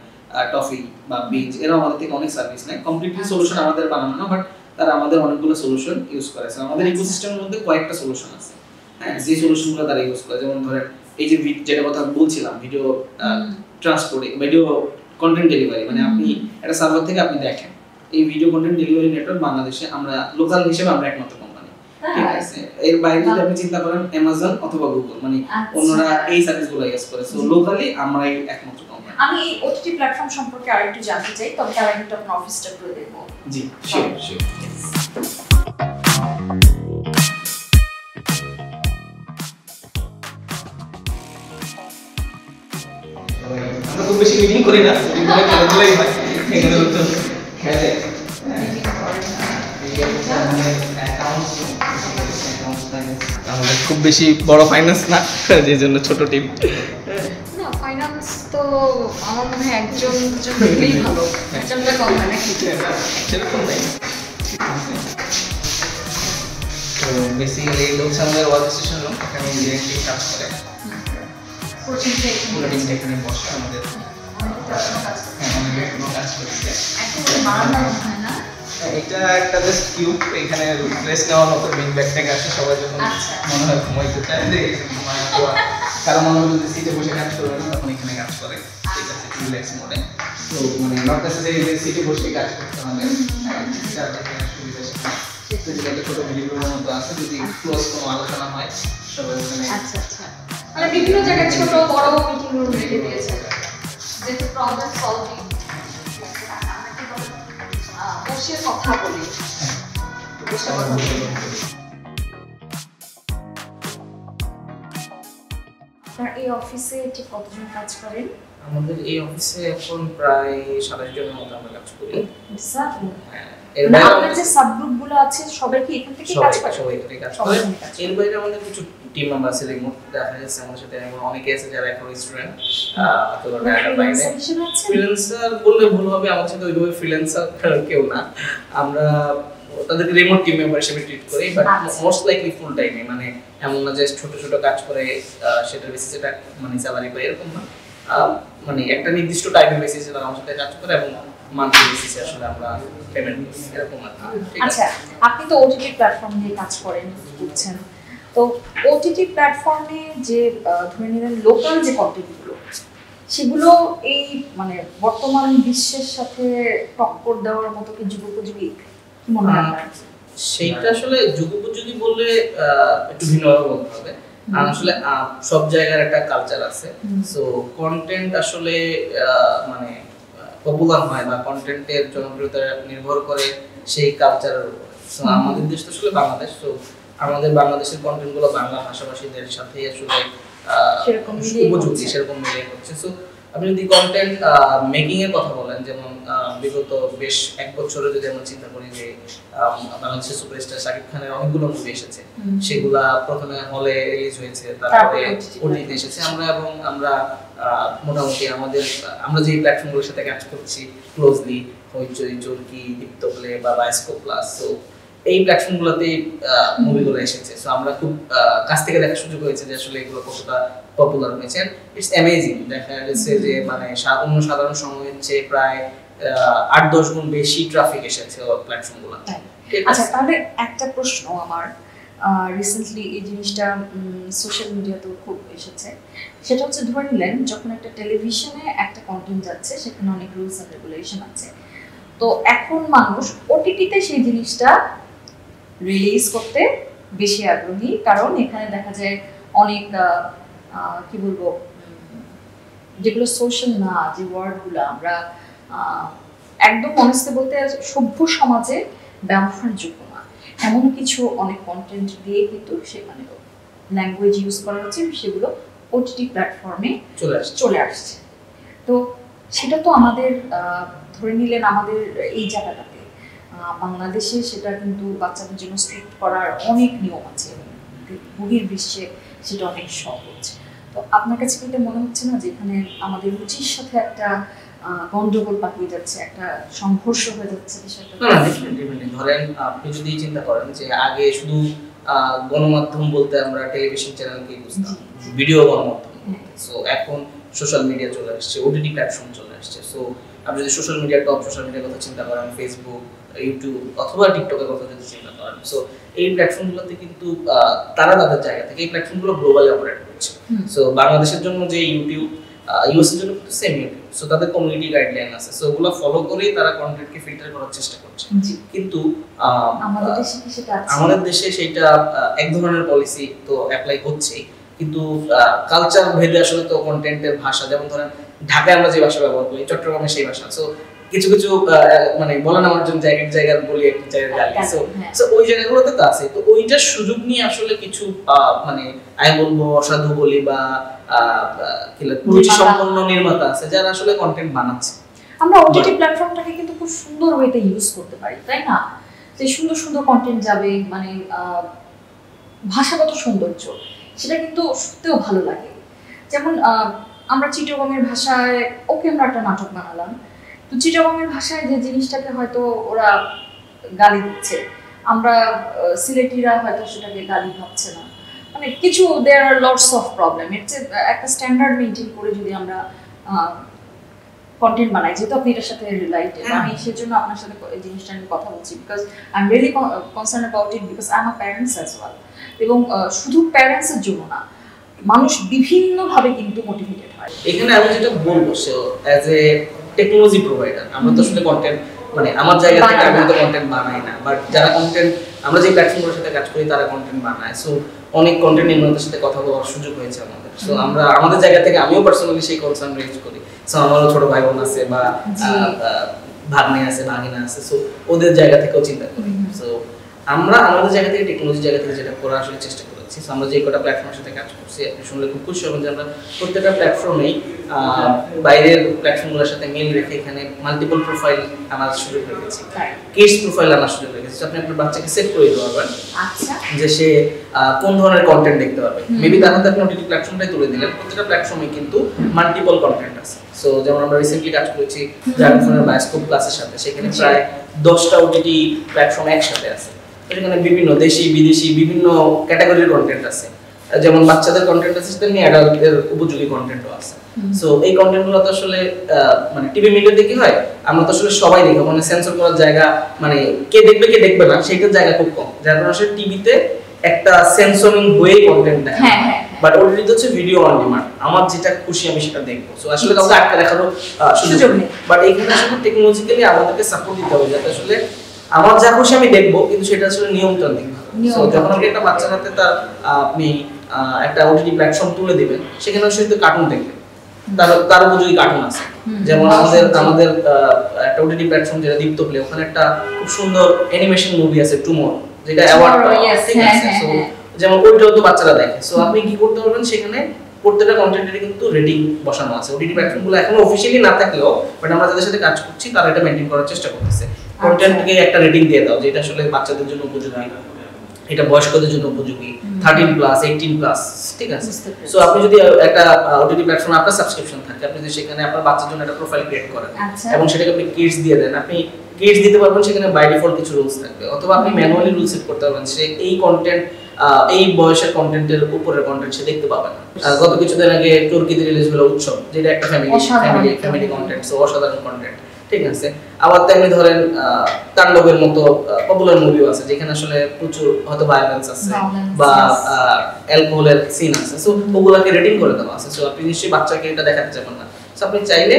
টফি বা বিঞ্জ, এরাও আমাদের থেকে অনেক সার্ভিস নেয়। কমপ্লিটলি সলিউশন আমাদের বানানো না, বাট তারা আমাদের অনেকগুলো সলিউশন ইউজ করেছে। আমাদের ইকোসিস্টেমের মধ্যে কয়েকটা সলিউশন আছে, হ্যাঁ, যে সলিউশনগুলো তারা ইউজ করে। যেমন ধরেন এই যে যেটা কথা বলছিলাম, video transporting, video content delivery, মানে আপনি একটা সার্ভার থেকে আপনি দেখেন এই ভিডিও কন্টেন্ট ডেলিভারি নেটওয়ার্ক বাংলাদেশে আমরা লোকাল হিসেবে আমরা একমাত্র কোম্পানি, ঠিক আছে। এর বাইরে যদি আপনি চিন্তা করেন অ্যামাজন অথবা গুগল, মানে অন্যরা এই সার্ভিসগুলো ইউজ করে, সো লোকালি আমরাই একমাত্র কোম্পানি। আমি এই ওটিটি প্ল্যাটফর্ম সম্পর্কে আরেকটু জানতে চাই, তবে তার আগে একটু আপনার অফিসটা ঘুরে দেখবো। জি, শিওর শিওর। আমরা খুব বেশি মিটিং করি না, মিটিং করে খেলাধুলাই হয় এখানে, তো খেলে আমাদের খুব বেশি বড় ফাইন্যান্স না, যে জন্য ছোট টিম। না, ফাইন্যান্স তো আমার মনে হয় একজন দেখলেই ভালো, একজনটা কম হয় নাকি? সেরকম নাই। তো বেসিক্যালি এটা হচ্ছে আমাদের ওয়ার্ক স্টেশন রুম, এখানে যে টিম কাজ করে, পুরো টিমটা এখানে বসে আমাদের। হ্যাঁ, অনেক কাজ করছে। এটা একটা জাস্ট কিউব, এখানে রেস্ট নেওয়ার মতো বিগ ব্যাগ থেকে আসে সবাই যখন মনে হয় ঘুমাইতে চায়, কারণ মনে হয় যদি সিটে বসে কাজ করবে না, তখন এখানে কাজ করে, ঠিক আছে, রিল্যাক্স মোডে। তো মানে নট নেসেসারি যে সিটে বসে কাজ করতে হবে, এটা দেখে সুবিধা সেখানে। তো যেটা ছোট ভিডিও রুমের মতো আছে, যদি ক্লোজ কোনো আলোচনা হয় সবাই ওখানে। আচ্ছা আচ্ছা, মানে বিভিন্ন জায়গায় ছোট বড় মিটিং রুম রেখে দিয়েছে, যেহেতু প্রবলেম সলভিং বসে কথা বলি। আপনার এই অফিসে ঠিক কতজন কাজ করেন? আমাদের এই অফিসে এখন প্রায় 27 জনের মতো আমরা কাজ করি। এর বাইরে আপনার যে সাবগ্রুপগুলো আছে সবাই কি এখান থেকে কাজ করে? সবাই এখানে কাজ করে। এর বাইরে আমাদের কিছু টিম মেম্বার আছে রিমোট, দেখা যাচ্ছে আমাদের সাথে এমন অনেকে আছে যারা এখন স্টুডেন্ট, অথবা ডাটা বাইরে ফ্রিল্যান্সার বললে ভুল হবে, আমার সাথে ওইভাবে ফ্রিল্যান্সার কেউ না, আমরা তাদেরকে রিমোট টিম মেম্বার হিসেবে ট্রিট করি, বাট মোস্ট লাইকলি ফুল টাইমে, মানে এমন না যে ছোট ছোট কাজ করে সেটার বেসিসে মানে স্যালারি পায় এরকম না, মানে একটা নির্দিষ্ট টাইমের বেসিসে তারা আমার সাথে কাজ করে এবং মান্থলি বেসিসে আসলে আমরা পেমেন্ট করি, এরকম আর কি। আচ্ছা, আপনি তো ওটিটি প্ল্যাটফর্ম নিয়ে কাজ করছেন, তো ওটিটি প্ল্যাটফর্মে যে ধরে নিলেন লোকাল যে কন্টেন্টগুলো, সেগুলো এই মানে বর্তমান বিশ্বের সাথে টক্কর দেওয়ার মতো কি যুগোপযোগী মনে হয় আপনার? সেইটা আসলে যুগোপযোগী বললে একটু ভিন্নভাবে বলতে হবে, আর আসলে সব জায়গার একটা কালচার আছে, সো কন্টেন্ট আসলে মানে পপুলার হয় বা কন্টেন্টের জনপ্রিয়তা নির্ভর করে সেই কালচারের উপর। সো আমাদের দেশ তো আসলে বাংলাদেশ, তো আমাদের বাংলাদেশের কন্টেন্টগুলো বাংলা ভাষাভাষীদের সাথে আসলে উপযোগী, সেরকম মিলিয়ে হচ্ছে। সো আপনি যদি কন্টেন্ট মেকিং এর কথা বলেন, যেমন বিগত বেশ এক বছরে যদি আমরা চিন্তা করি যে বাংলাদেশের সুপারস্টার শাকিব খানের অনেকগুলো মুভি এসেছে, সেগুলা প্রথমে হলে রিলিজ হয়েছে, তারপরে ওটিটিতে এসেছে। আমরা মোটামুটি আমরা যে প্ল্যাটফর্মগুলোর সাথে কাজ করছি ক্লোজলি, হইচই, চরকি, দীপ্ত প্লে বা বায়োস্কোপ প্লাস, সো এই প্ল্যাটফর্মগুলোতে মুভিগুলো এসেছে। সো আমরা খুব কাছ থেকে দেখার সুযোগ হয়েছে যে আসলে এগুলো কতটা পপুলার হয়েছে। ইটস অ্যামেজিং, দেখা যাচ্ছে যে মানে অন্য সাধারণ সময়ের চেয়ে প্রায় 8-10 গুণ বেশি ট্রাফিক এসেছে প্ল্যাটফর্মগুলোতে। আচ্ছা, তাহলে একটা প্রশ্ন আমার, রিসেন্টলি এই জিনিসটা সোশ্যাল মিডিয়াতেও খুব এসেছে, সেটা হচ্ছে ধরে নিলেন যখন একটা টেলিভিশনে একটা কন্টেন্ট যাচ্ছে, সেখানে অনেক রুলস এন্ড রেগুলেশন আছে, তো এখন মানুষ ওটিটিতে সেই জিনিসটা রিলিজ করতে বেশি আগ্রহী, কারণ এখানে দেখা যায় অনেক কি বলবো, যেগুলো সোশ্যাল না, যে ওয়ার্ডগুলো আমরা একদম অনেস্টলি বলতে সভ্য সমাজে ব্যবহার যোগ্য না, এমন কিছু অনেক কন্টেন্ট দিয়ে কিন্তু সেখানে ল্যাঙ্গুয়েজ ইউজ করা হচ্ছে, সেগুলো ওটিটি প্ল্যাটফর্মে চলে আসছে। তো সেটা তো আমাদের ধরে নিলেন আমাদের এই জায়গাটাতে বাংলাদেশে সেটা কিন্তু বাচ্চাদের জন্য স্ট্রিক্ট করার অনেক নিয়ম আছে, বহির্বিশ্বে সেটা অনেক সহজ। তো আপনার কাছে কি এটা মনে হচ্ছে না যে এখানে আমাদের রুচির সাথে একটা গন্ডগোল পাকিয়ে যাচ্ছে, একটা সংঘর্ষ হয়ে যাচ্ছে বিষয়টা? ডেফিনেটলি। ধরেন আপনি যদি চিন্তা করেন যে আগে শুধু গণমাধ্যম বলতে আমরা টেলিভিশন চ্যানেলকেই বুঝতাম, ভিডিও গণমাধ্যম। সো এখন সোশ্যাল মিডিয়া চলে আসছে, ওটিটি প্ল্যাটফর্ম চলে আসছে। সো আপনি যদি সোশ্যাল মিডিয়ার কথা চিন্তা করেন, ফেসবুক, ইউটিউব অথবা টিকটকের কথা যদি চিন্তা করেন, সো এই প্ল্যাটফর্মগুলোতে কিন্তু তারা তাদের জায়গা থেকে এই প্ল্যাটফর্মগুলো গ্লোবালি অপারেট করছে। সো বাংলাদেশের জন্য যে ইউটিউব, ইউএস এর জন্য কিন্তু সেম ইউটিউব। সো তাদের কমিউনিটি গাইডলাইন আছে, সো ওগুলো ফলো করেই তারা কন্টেন্টকে ফিল্টার করার চেষ্টা করছে। কিন্তু আমাদের দেশে সেটা এক ধরনের পলিসি তো অ্যাপ্লাই হচ্ছে, কিন্তু কালচার ভেদে আসলে তো কন্টেন্টের ভাষা, যেমন ধরেন ঢাকায় আমরা যে ভাষা ব্যবহার করি, চট্টগ্রামে সেই ভাষা। সো কিছু কিছু মানে বলেন আমার জন্য জায়গায় বলি একটু জায়গায় গালি। সো ওই জায়গাগুলোতে তো আছে, তো ওইটার সুযোগ নিয়ে আসলে কিছু মানে আমি বলবো অসাধু বলি বা রুচি সম্পন্ন নির্মাতা আছে যারা আসলে কন্টেন্ট বানাচ্ছে। আমরা ওটিটি প্ল্যাটফর্মটাকে কিন্তু খুব সুন্দর ওয়েতে ইউজ করতে পারি, তাই না? যে সুন্দর সুন্দর কন্টেন্ট যাবে, মানে ভাষাগত সৌন্দর্য সেটা কিন্তু শুনতেও ভালো লাগে। যেমন আমরা চিটাগংয়ের ভাষায় ওকে আমরা একটা নাটক বানালাম, তো চিটাগংয়ের ভাষায় যে জিনিসটাকে হয়তো ওরা গালি দিচ্ছে, আমরা সিলেটিরা হয়তো সেটাকে গালি ভাবছে না। মানে কিছু দেয়ার আর লটস অফ প্রবলেম। এর একটা স্ট্যান্ডার্ড মেনটেন করে যদি আমরা কন্টেন্ট বানাই, যেহেতু আপনি এটার সাথে রিলেটেড, আমি সেজন্য আপনার সাথে এই জিনিসটা নিয়ে কথা বলছি, because I am really concern about it, because I am a parents as well. এবং শুধু প্যারেন্টসের জন্য না, মানুষ বিভিন্নভাবে কিন্তু মোটিভেটেড হয়। এখানে আমি যেটা বলবো, so as a technology provider আমরা তো আসলে কন্টেন্ট, মানে আমার জায়গা থেকে আমি তো কন্টেন্ট বানাই না, বাট যারা কন্টেন্ট, আমরা যে প্ল্যাটফর্মগুলোর সাথে কাজ করি তারা কন্টেন্ট বানায়। সো অনেক কন্টেন্ট নির্মাতাদের সাথে কথা বলার সুযোগ হয়েছে আমাদের। সো আমরা আমাদের জায়গা থেকে আমিও পার্সোনালি সেই কনসার্ন রেজ করি। সো আমারও ছোট ভাই বোন আছে বা ভাগ্নে আছে, ভাগিনা আছে, সো ওদের জায়গা থেকেও চিন্তা করি। সো আমরা আমাদের জায়গা থেকে, টেকনোলজির জায়গা থেকে যেটা করার আসলে চেষ্টা করেছি, সো আমরা যে কটা প্ল্যাটফর্মের সাথে কাজ করছি, আপনি শুনলে খুব খুশি হবেন যে আমরা প্রত্যেকটা প্ল্যাটফর্মেই বাইরের প্ল্যাটফর্মগুলোর সাথে মিল রেখে এখানে মাল্টিপল প্রোফাইল আনার সুযোগ রেখেছি, কিডস প্রোফাইল আনার সুযোগ রেখেছি। আপনি আপনার বাচ্চাকে সেট করে দিতে পারবেন যে সে কোন ধরনের কন্টেন্ট দেখতে পারবে। মেবি তার মধ্যে আপনি ওটিটি প্ল্যাটফর্মটাই তুলে দিলেন, প্রত্যেকটা প্ল্যাটফর্মে কিন্তু মাল্টিপল কন্টেন্ট আছে। সো যেমন আমরা রিসেন্টলি কাজ করেছি জার্মানের বায়োস্কোপ ক্লাসের সাথে, সেখানে প্রায় 10টা ওটিটি প্ল্যাটফর্ম একসাথে আছে। এখানে বিভিন্ন দেশি বিদেশি বিভিন্ন ক্যাটাগরির কন্টেন্ট আছে, যেমন বাচ্চাদের কন্টেন্ট আছে, তেমনি অ্যাডাল্টদের উপযোগী কন্টেন্টও আছে। সো এই কন্টেন্টগুলো তো আসলে মানে টিভি মিডিয়াতে কি হয়, আমরা তো আসলে সবাই দেখি, মানে সেন্সর করার জায়গা, মানে কে দেখবে কে দেখবে না সেইটার জায়গা খুব কম, যার কারণে আসলে টিভিতে একটা সেন্সরিং হয়ে কন্টেন্ট দেয়, বাট ওটিটি হচ্ছে ভিডিও অন ডিমান্ড, আমার যেটা খুশি আমি সেটা দেখবো। সো আসলে কাউকে আটকে রাখারও সুযোগ নেই, বাট এইখানে আসলে টেকনোলজিক্যালি আমাদেরকে সাপোর্ট দিতে হবে যাতে আসলে আমার যা খুশি আমি দেখবো, কিন্তু সেটা আসলে নিয়মতান্ত্রিক। সো যখন আপনি একটা বাচ্চার হাতে তার আপনি একটা ওটিটি প্ল্যাটফর্ম তুলে দিবেন, সেখানে সে তো কার্টুন দেখবে, তার উপযোগী কার্টুন আছে। যেমন আমাদের একটা ওটিটি প্ল্যাটফর্ম যেটা দীপ্ত প্লে, ওখানে একটা খুব সুন্দর অ্যানিমেশন মুভি আছে টুমরো, যেটা অ্যাওয়ার্ড পায়, ঠিক আছে? সো যেমন ওইটাও তো বাচ্চারা দেখে। সো আপনি কি করতে পারবেন, সেখানে প্রত্যেকটা কন্টেন্টের কিন্তু রেটিং বসানো আছে। ওটিটি প্ল্যাটফর্মগুলো এখনো অফিশিয়ালি না থাকলেও, বাট আমরা যাদের সাথে কাজ করছি তারা এটা মেইনটেইন করার চেষ্টা করতেছে। কন্টেন্টকে একটা রেটিং দিয়ে দাও যে এটা আসলে বাচ্চাদের জন্য উপযোগী, এটা বয়স্কদের জন্য উপযোগী, 13+, 18+, ঠিক আছে? সো আপনি যদি একটা ওটিটি প্ল্যাটফর্মে আপনার সাবস্ক্রিপশন থাকে, আপনি যদি সেখানে আপনার বাচ্চার জন্য একটা প্রোফাইল ক্রিয়েট করেন এবং সেটাকে আপনি কিডস দিয়ে দেন, আপনি কিডস দিতে পারবেন, সেখানে বাই ডিফল্ট কিছু রুলস থাকবে, অথবা আপনি ম্যানুয়ালি রুল সেট করতে পারবেন সে এই কন্টেন্ট, এই বয়সের কন্টেন্টের উপরের কন্টেন্ট সে দেখতে পাবে না। গত কিছুদিন আগে তুর্কিতে রিলিজ হলো উৎসব, যেটা একটা ফ্যামিলি কন্টেন্ট, সো অসাধারণ কন্টেন্ট, ঠিক আছে? আবার তেমনি ধরেন তাণ্ডবের মতো পপুলার মুভিও আছে, যেখানে আসলে প্রচুর হয়তো ভায়োলেন্স আছে বা অ্যালকোহলের সিন আছে, সো ওগুলোকে রেটিং করে দেওয়া আছে। সো আপনি নিশ্চয়ই বাচ্চাকে এটা দেখাতে যাবেন না, সো আপনি চাইলে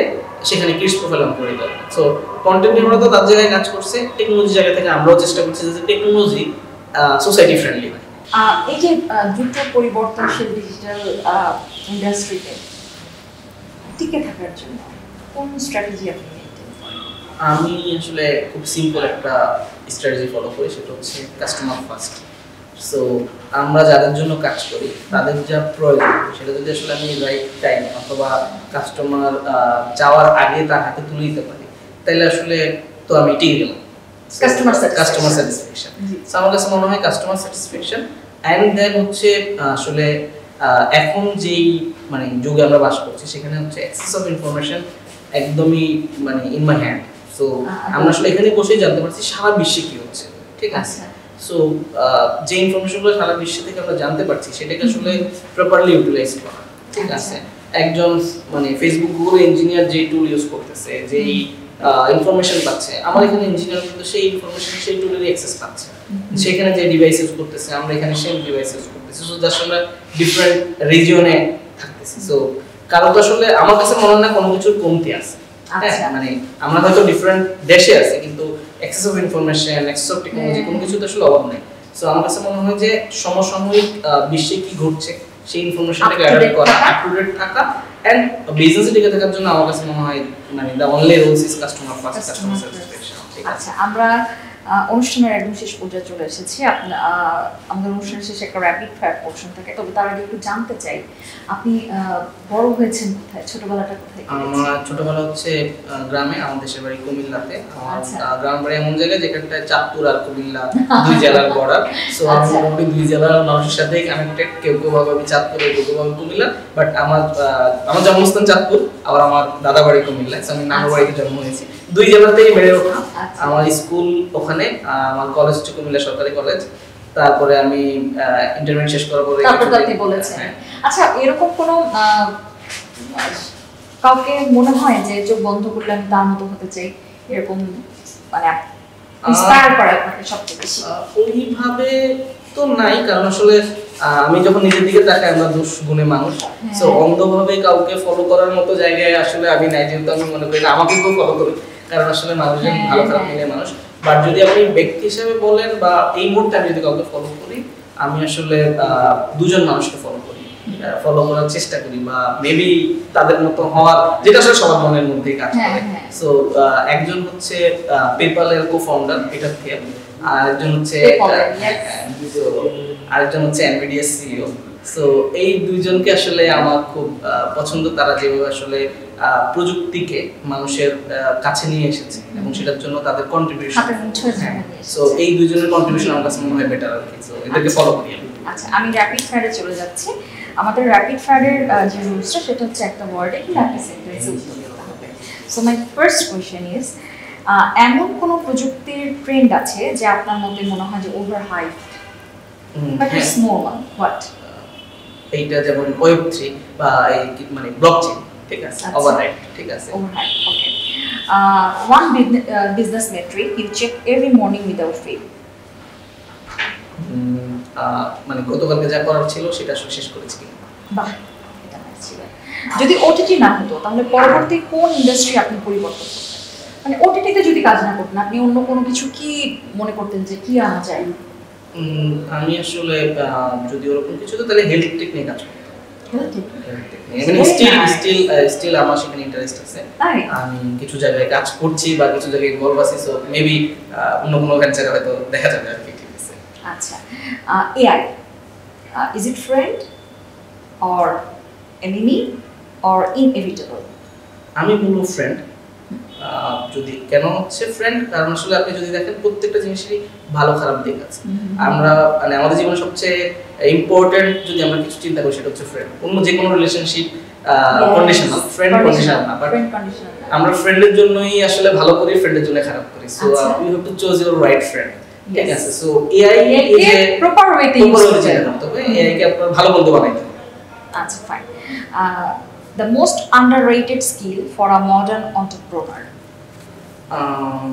সেখানে কিডস প্রোফাইল অন করে দিতে পারবেন। সো কন্টেন্ট নির্মাতা তার জায়গায় কাজ করছে, টেকনোলজি জায়গা থেকে আমরাও চেষ্টা করছি যে টেকনোলজি সোসাইটি ফ্রেন্ডলি হয়। এই যে দ্রুত পরিবর্তনশীল ডিজিটাল ইন্ডাস্ট্রিতে টিকে থাকার জন্য কোন স্ট্র্যাটেজি আপনি মেইনটেইন করেন? আমি আসলে খুব সিম্পল একটা স্ট্র্যাটেজি ফলো করি, সেটা হচ্ছে কাস্টমার ফার্স্ট। সো আমরা যাদের জন্য কাজ করি তাদের যা প্রয়োজন সেটা যদি আসলে আমি রাইট টাইম অথবা কাস্টমার চাওয়ার আগে তার হাতে তুলে দিতে পারি, তাহলে আসলে তো আমি টিকে গেলাম। কাস্টমার স্যাটিসফ্যাকশন, সো আমার কাছে মনে হয় কাস্টমার স্যাটিসফ্যাকশন অ্যান্ড দেন হচ্ছে আসলে এখন যেই মানে যুগে আমরা বাস করছি, সেখানে হচ্ছে অ্যাক্সেস অফ ইনফরমেশন একদমই মানে ইন মাই হ্যান্ড। সো আমরা আসলে এখানে বসেই জানতে পারছি সারা বিশ্বে কি হচ্ছে, ঠিক আছে? সো যে ইনফরমেশনগুলো সারা বিশ্ব থেকে আমরা জানতে পারছি সেটাকে আসলে প্রপারলি ইউটিলাইজ করা, ঠিক আছে? একজন মানে ফেসবুক গুগল ইঞ্জিনিয়ার যে টুল ইউজ করতেছে, যেই ইনফরমেশন পাচ্ছে, আমার এখানে ইঞ্জিনিয়ার কিন্তু সেই ইনফরমেশন সেই টুলেরই অ্যাক্সেস পাচ্ছে। সেখানে যে ডিভাইস ইউজ করতেছে আমরা এখানে সেম ডিভাইস ইউজ করতেছি, সো জাস্ট আমরা ডিফারেন্ট রিজিয়নে থাকতেছি। সো কারণ তো আসলে আমার কাছে মনে হয় না কোনো কিছুর কমতি আছে। হ্যাঁ, মানে আমরা হয়তো ডিফারেন্ট দেশে আছি কিন্তু access of information, access of technology কোনো কিছু তো আসলে অভাব নেই। সো আমার কাছে মনে হয় যে সমসাময়িক বিশ্বে কি ঘটছে সেই ইনফরমেশনটাকে অ্যাডাপ্ট করা, আপ টু ডেট থাকা, এন্ড বিজনেসে টিকে থাকার জন্য আমার কাছে মনে হয় মানে the only rules is customer first, customer satisfaction. আচ্ছা, আমরা অনুষ্ঠানের একদম শেষ পর্যায়ে চলে এসেছি। আমাদের অনুষ্ঠানের শেষে একটা র্যাপিড ফায়ার পোর্শন থাকে, তবে তার আগে একটু জানতে চাই আপনি বড় হয়েছেন কোথায়, ছোটবেলাটা কোথায়? আমার ছোটবেলা হচ্ছে গ্রামে, আমার দেশের বাড়ি কুমিল্লাতে। আমার গ্রাম বাড়ি এমন জায়গায় যেখানটায় চাঁদপুর আর কুমিল্লা দুই জেলার বর্ডার। সো আমি মোটামুটি দুই জেলার মানুষের সাথে কানেক্টেড, কেউ কেউ ভাবে আমি চাঁদপুরে, কেউ কেউ ভাবে কুমিল্লা, বাট আমার জন্মস্থান চাঁদপুর, আবার আমার দাদা বাড়ি কুমিল্লা। আমি নানুর বাড়িতে জন্ম হয়েছি, দুই জেলাতেই বেড়ে ওঠা। আমার স্কুল ওখানে, আমার কলেজ হচ্ছে কুমিল্লা সরকারি কলেজ। তারপরে আমি ইন্টারমিডিয়েট শেষ করার পরে আপনি বলেছেন। আচ্ছা, এরকম কোনো কাউকে মনে হয় যে চোখ বন্ধ করলে আমি তার মতো হতে চাই, এরকম মানে ইন্সপায়ার করে আপনাকে সবচেয়ে বেশি? ওইভাবে তো নাই, কারণ আসলে আমি যখন নিজের দিকে তাকাই আমরা দোষ গুণে মানুষ। সো অন্ধভাবে কাউকে ফলো করার মতো জায়গায় আসলে আমি নাই, যেহেতু আমি মনে করি না আমাকে কেউ ফলো করবে, কারণ আসলে মানুষজন ভালো খারাপ মিলে মানুষ। বাট যদি আপনি ব্যক্তি হিসেবে বলেন বা এই মুহূর্তে আমি যদি কাউকে ফলো করি, আমি আসলে দুজন মানুষকে ফলো করি, ফলো করার চেষ্টা করি, বা মেবি তাদের মতো হওয়ার, যেটা আসলে সবার মনের মধ্যেই কাজ করে। সো একজন হচ্ছে পেপ্যালের কো-ফাউন্ডার পিটার থিয়েল, আরেকজন হচ্ছে এনভিডিয়া সিইও। সো এই দুইজনকে আসলে আমার খুব পছন্দ, তারা যেভাবে আসলে প্রযুক্তিকে মানুষের কাছে নিয়ে এসেছে এবং সেটার জন্য তাদের কন্ট্রিবিউশন। সো এই দুইজনের কন্ট্রিবিউশন আমার কাছে মনে হয় বেটার আর কি। সো এদেরকে ফলো করি আমি। আচ্ছা, আমি র্যাপিড ফায়ারে চলে যাচ্ছি। আমাদের র্যাপিড ফায়ারের যে রুলসটা সেটা হচ্ছে একটা ওয়ার্ডে কি একটা সেন্টেন্সে উত্তর দিতে হবে। So my first question is, এমন কোন প্রযুক্তির ট্রেন্ড আছে যে আপনার মতে মনে হয় যে over hyped but it's more one what? এইটা যেমন ওয়েব3 বা এই মানে ব্লকচেইন, ঠিক আছে, ওভারহাইপ, ঠিক আছে, overhype. Okay, one business metric you check every morning without fail? মানে গতকালকে যা করার ছিল সেটা আসলে শেষ করেছি কিনা। বাহ, এটা নাইস ছিল। যদি ওটিটি না হতো তাহলে পরবর্তী কোন ইন্ডাস্ট্রি আপনি পরিবর্তন করতেন? মানে ওটিটিতে যদি কাজ না করতেন, আপনি অন্য কোনো কিছু কি মনে করতেন যে কি আনা যায়? আমি আসলে যদি ওরকম কিছু তো তাহলে হেলথ টেক নিয়ে কাজ করতাম। মানে স্টিল আমার সেখানে ইন্টারেস্ট আছে। আমি কিছু জায়গায় কাজ করছি বা কিছু জায়গায় ইনভলভ আছি, সো মেবি অন্য কোনো ভেঞ্চারে হয়তো দেখা যাবে আর কি। ঠিক আছে। আচ্ছা, AI is it friend or enemy or inevitable? আমি বলবো ফ্রেন্ড। যদি কেন হচ্ছে ফ্রেন্ড, কারণ আসলে আপনি যদি দেখেন প্রত্যেকটা জিনিসেরই ভালো খারাপ দিক আছে। আমরা মানে আমাদের জীবনে সবচেয়ে ইম্পর্টেন্ট যদি আমরা কিছু চিন্তা করি সেটা হচ্ছে ফ্রেন্ড। অন্য যে কোনো রিলেশনশিপ কন্ডিশনাল, ফ্রেন্ড কন্ডিশনাল না, বাট আমরা ফ্রেন্ডের জন্যই আসলে ভালো করি, ফ্রেন্ডের জন্য খারাপ করি। So you have to choose your right friend. ঠিক আছে। সো এআই এর প্রপার ওয়েতে ইউজ করতে হবে, এআই কে আপনার ভালো বন্ধু বানাইতে হবে। আচ্ছা, fine. The most underrated skill for a modern entrepreneur?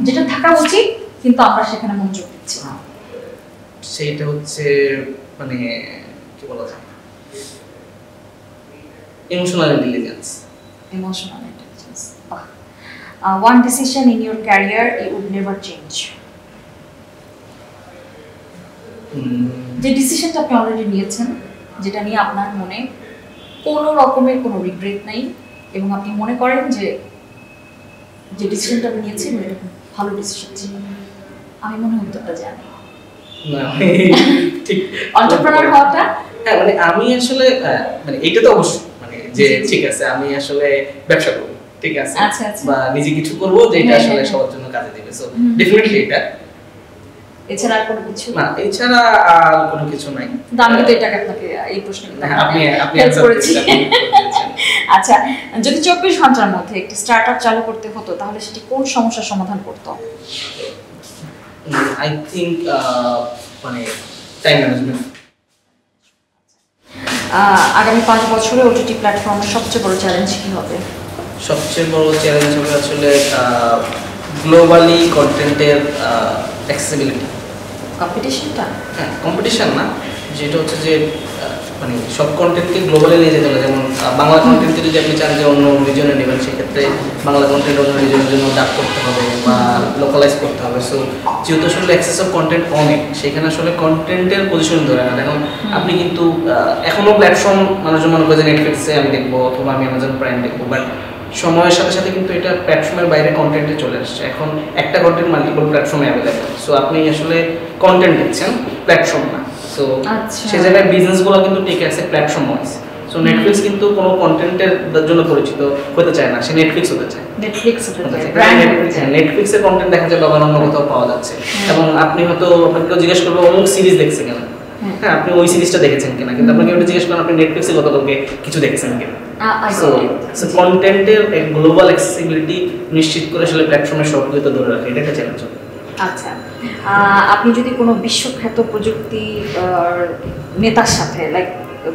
যেটা থাকা উচিত কিন্তু আমরা সেখানে মনোযোগ দিচ্ছি না, সেটা হচ্ছে মানে কি বলা যায়, ইমোশনাল ইন্টেলিজেন্স। ইমোশনাল ইন্টেলিজেন্স, বাহ। One decision in your career you would never change? যে ডিসিশনটা আপনি অলরেডি নিয়েছেন, যেটা নিয়ে আপনার মনে কোনো রকমের কোনো রিগ্রেট নাই এবং আপনি মনে করেন যে যে ডিসিশনটা আমি নিয়েছি এটা ভালো ডিসিশন ছিল। আমি মনে হয় উত্তরটা জানি না, ঠিক এন্টারপ্রেনার হওয়াটা। হ্যাঁ, মানে আমি আসলে মানে এটা তো অবশ্যই মানে যে ঠিক আছে আমি আসলে ব্যবসা করব, ঠিক আছে, বা নিজে কিছু করব যেটা আসলে সবার জন্য কাজে দিবে। সো ডেফিনেটলি এটা। এছাড়া আর কোনো কিছু না, এছাড়া আর কোনো কিছু নাই। আমি তো এটাকে আপনাকে এই প্রশ্নটা আপনি অ্যানসার করেছেন। আচ্ছা, যদি 24 ঘন্টার মধ্যে একটি স্টার্টআপ চালু করতে হতো তাহলে সেটি কোন সমস্যার সমাধান করত? আই থিংক মানে টাইম ম্যানেজমেন্ট। আগামী 5 বছরে ওটিটি প্ল্যাটফর্মের সবচেয়ে বড় চ্যালেঞ্জ কি হবে? সবচেয়ে বড় চ্যালেঞ্জ হবে আসলে গ্লোবালি কন্টেন্টের অ্যাক্সেসিবিলিটি। কম্পিটিশনটা? হ্যাঁ, কম্পিটিশন না, যেটা হচ্ছে যে মানে সব কন্টেন্টকে গ্লোবালি নিয়ে যেতে হবে। যেমন বাংলা কন্টেন্টকে যদি আপনি চান যে অন্য রিজনে নেবেন, সেক্ষেত্রে বাংলা কন্টেন্ট অন্য রিজনের জন্য ডাক করতে হবে বা লোকালাইজ করতে হবে। সো যেহেতু আসলে অ্যাক্সেস অফ কন্টেন্ট অনেক, সেখানে আসলে কন্টেন্টের পজিশন ধরে না। এখন আপনি কিন্তু এখনও প্ল্যাটফর্ম মানুষজন মনে করে যে নেটফ্লিক্সে আমি দেখবো অথবা আমি অ্যামাজন প্রাইম দেখবো, বাট সময়ের সাথে সাথে কিন্তু এটা প্ল্যাটফর্মের বাইরে কন্টেন্টে চলে আসছে। এখন একটা কন্টেন্ট মাল্টিপল প্ল্যাটফর্মে অ্যাভেলেবেল। সো আপনি আসলে কন্টেন্ট দেখছেন, প্ল্যাটফর্ম না। সো সেই জায়গায় বিজনেসগুলো কিন্তু টিকে আছে প্ল্যাটফর্ম ওয়াইজ। সো নেটফ্লিক্স কিন্তু কোনো কন্টেন্টের জন্য পরিচিত হতে চায় না, সে নেটফ্লিক্স হতে চায়। নেটফ্লিক্সের কন্টেন্ট দেখা যায় বাবার অন্য কোথাও পাওয়া যাচ্ছে, এবং আপনি হয়তো আপনাকে জিজ্ঞেস করবো অমুক সিরিজ দেখছে কিনা, হ্যাঁ আপনি ওই সিরিজটা দেখেছেন কিনা, কিন্তু আপনাকে ওটা জিজ্ঞেস করেন আপনি নেটফ্লিক্সে গতকালকে কিছু দেখছেন কিনা। সো কন্টেন্টের গ্লোবাল অ্যাক্সেসিবিলিটি নিশ্চিত করে আসলে প্ল্যাটফর্মের সক্রিয়তা ধরে রাখে, এটা একটা চ্যালেঞ্জ। আচ্ছা, আপনি যদি কোনো বিশ্বখ্যাত প্রযুক্তি নেতার সাথে লাইক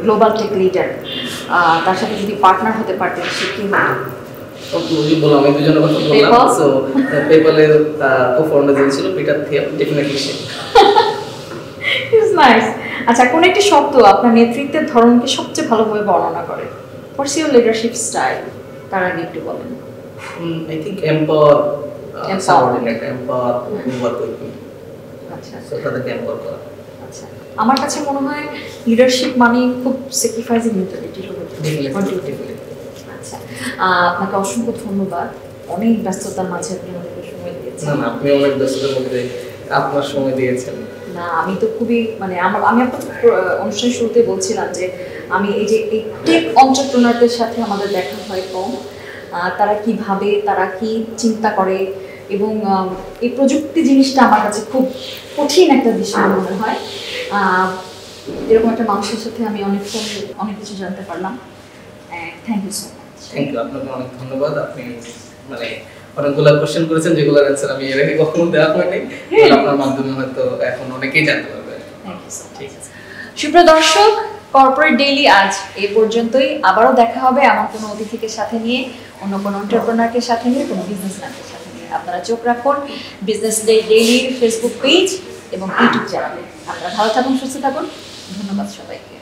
গ্লোবাল টেক লিডার তার সাথে যদি পার্টনার হতে পারতেন, সে কি বললাম আমি দুজনের কথা বললাম। সো পেপ্যালের কো-ফাউন্ডার যিনি ছিল Peter Thiyam, definitely say. It's nice. আচ্ছা, কোন একটি শব্দ আপনার নেতৃত্বের ধরনকে সবচেয়ে ভালোভাবে বর্ণনা করে? What's your leadership style? তার আগে একটু বলেন। I think empower, subordinate, empower work with me. আচ্ছা, সো তাদেরকে এম্পাওয়ার করা। আচ্ছা, আমার কাছে মনে হয় লিডারশিপ মানে খুব স্যাক্রিফাইসিং মেন্টালিটি হবে। আচ্ছা, আপনাকে অসংখ্য ধন্যবাদ। অনেক ব্যস্ততার মাঝে আপনি আমাদেরকে সময় দিয়েছেন। না, আপনি অনেক ব্যস্ততার মধ্যে আপনার সময় দিয়েছেন। না, আমি তো খুবই মানে আমি আপনার অনুষ্ঠানের শুরুতে বলছিলাম যে আমি এই যে এই টেক এন্টারপ্রেনারদের সাথে আমাদের দেখা হয় কম, তারা কি ভাবে, তারা কি চিন্তা করে, এবং এই প্রযুক্তি জিনিসটা আমার কাছে খুব কঠিন একটা বিষয় মনে হয়। এরকম একটা মানুষের সাথে আমি অনেক কিছু জানতে পারলাম। Thank you so much. Thank you, আপনাকে অনেক ধন্যবাদ। আপনি মানে অনেকগুলো কোশ্চেন করেছেন যেগুলোর অ্যান্সার আমি এর আগে কখনো দেওয়া হয়নি, আপনার মাধ্যমে হয়তো এখন অনেকেই জানতে পারবে। Thank you so much. ঠিক আছে, সুপ্রিয় দর্শক, কর্পোরেট ডেইলি আজ এই পর্যন্তই। আবারও দেখা হবে এমন কোনো অতিথিকে সাথে নিয়ে, অন্য কোনো এন্টারপ্রেনারকে সাথে নিয়ে, কোনো বিজনেসম্যানকে সাথে নিয়ে। আপনারা চোখ রাখুন বিজনেস ডেইলির ফেসবুক পেজ এবং ইউটিউব চ্যানেলে। আপনারা ভালো থাকুন, সুস্থ থাকুন। ধন্যবাদ সবাইকে।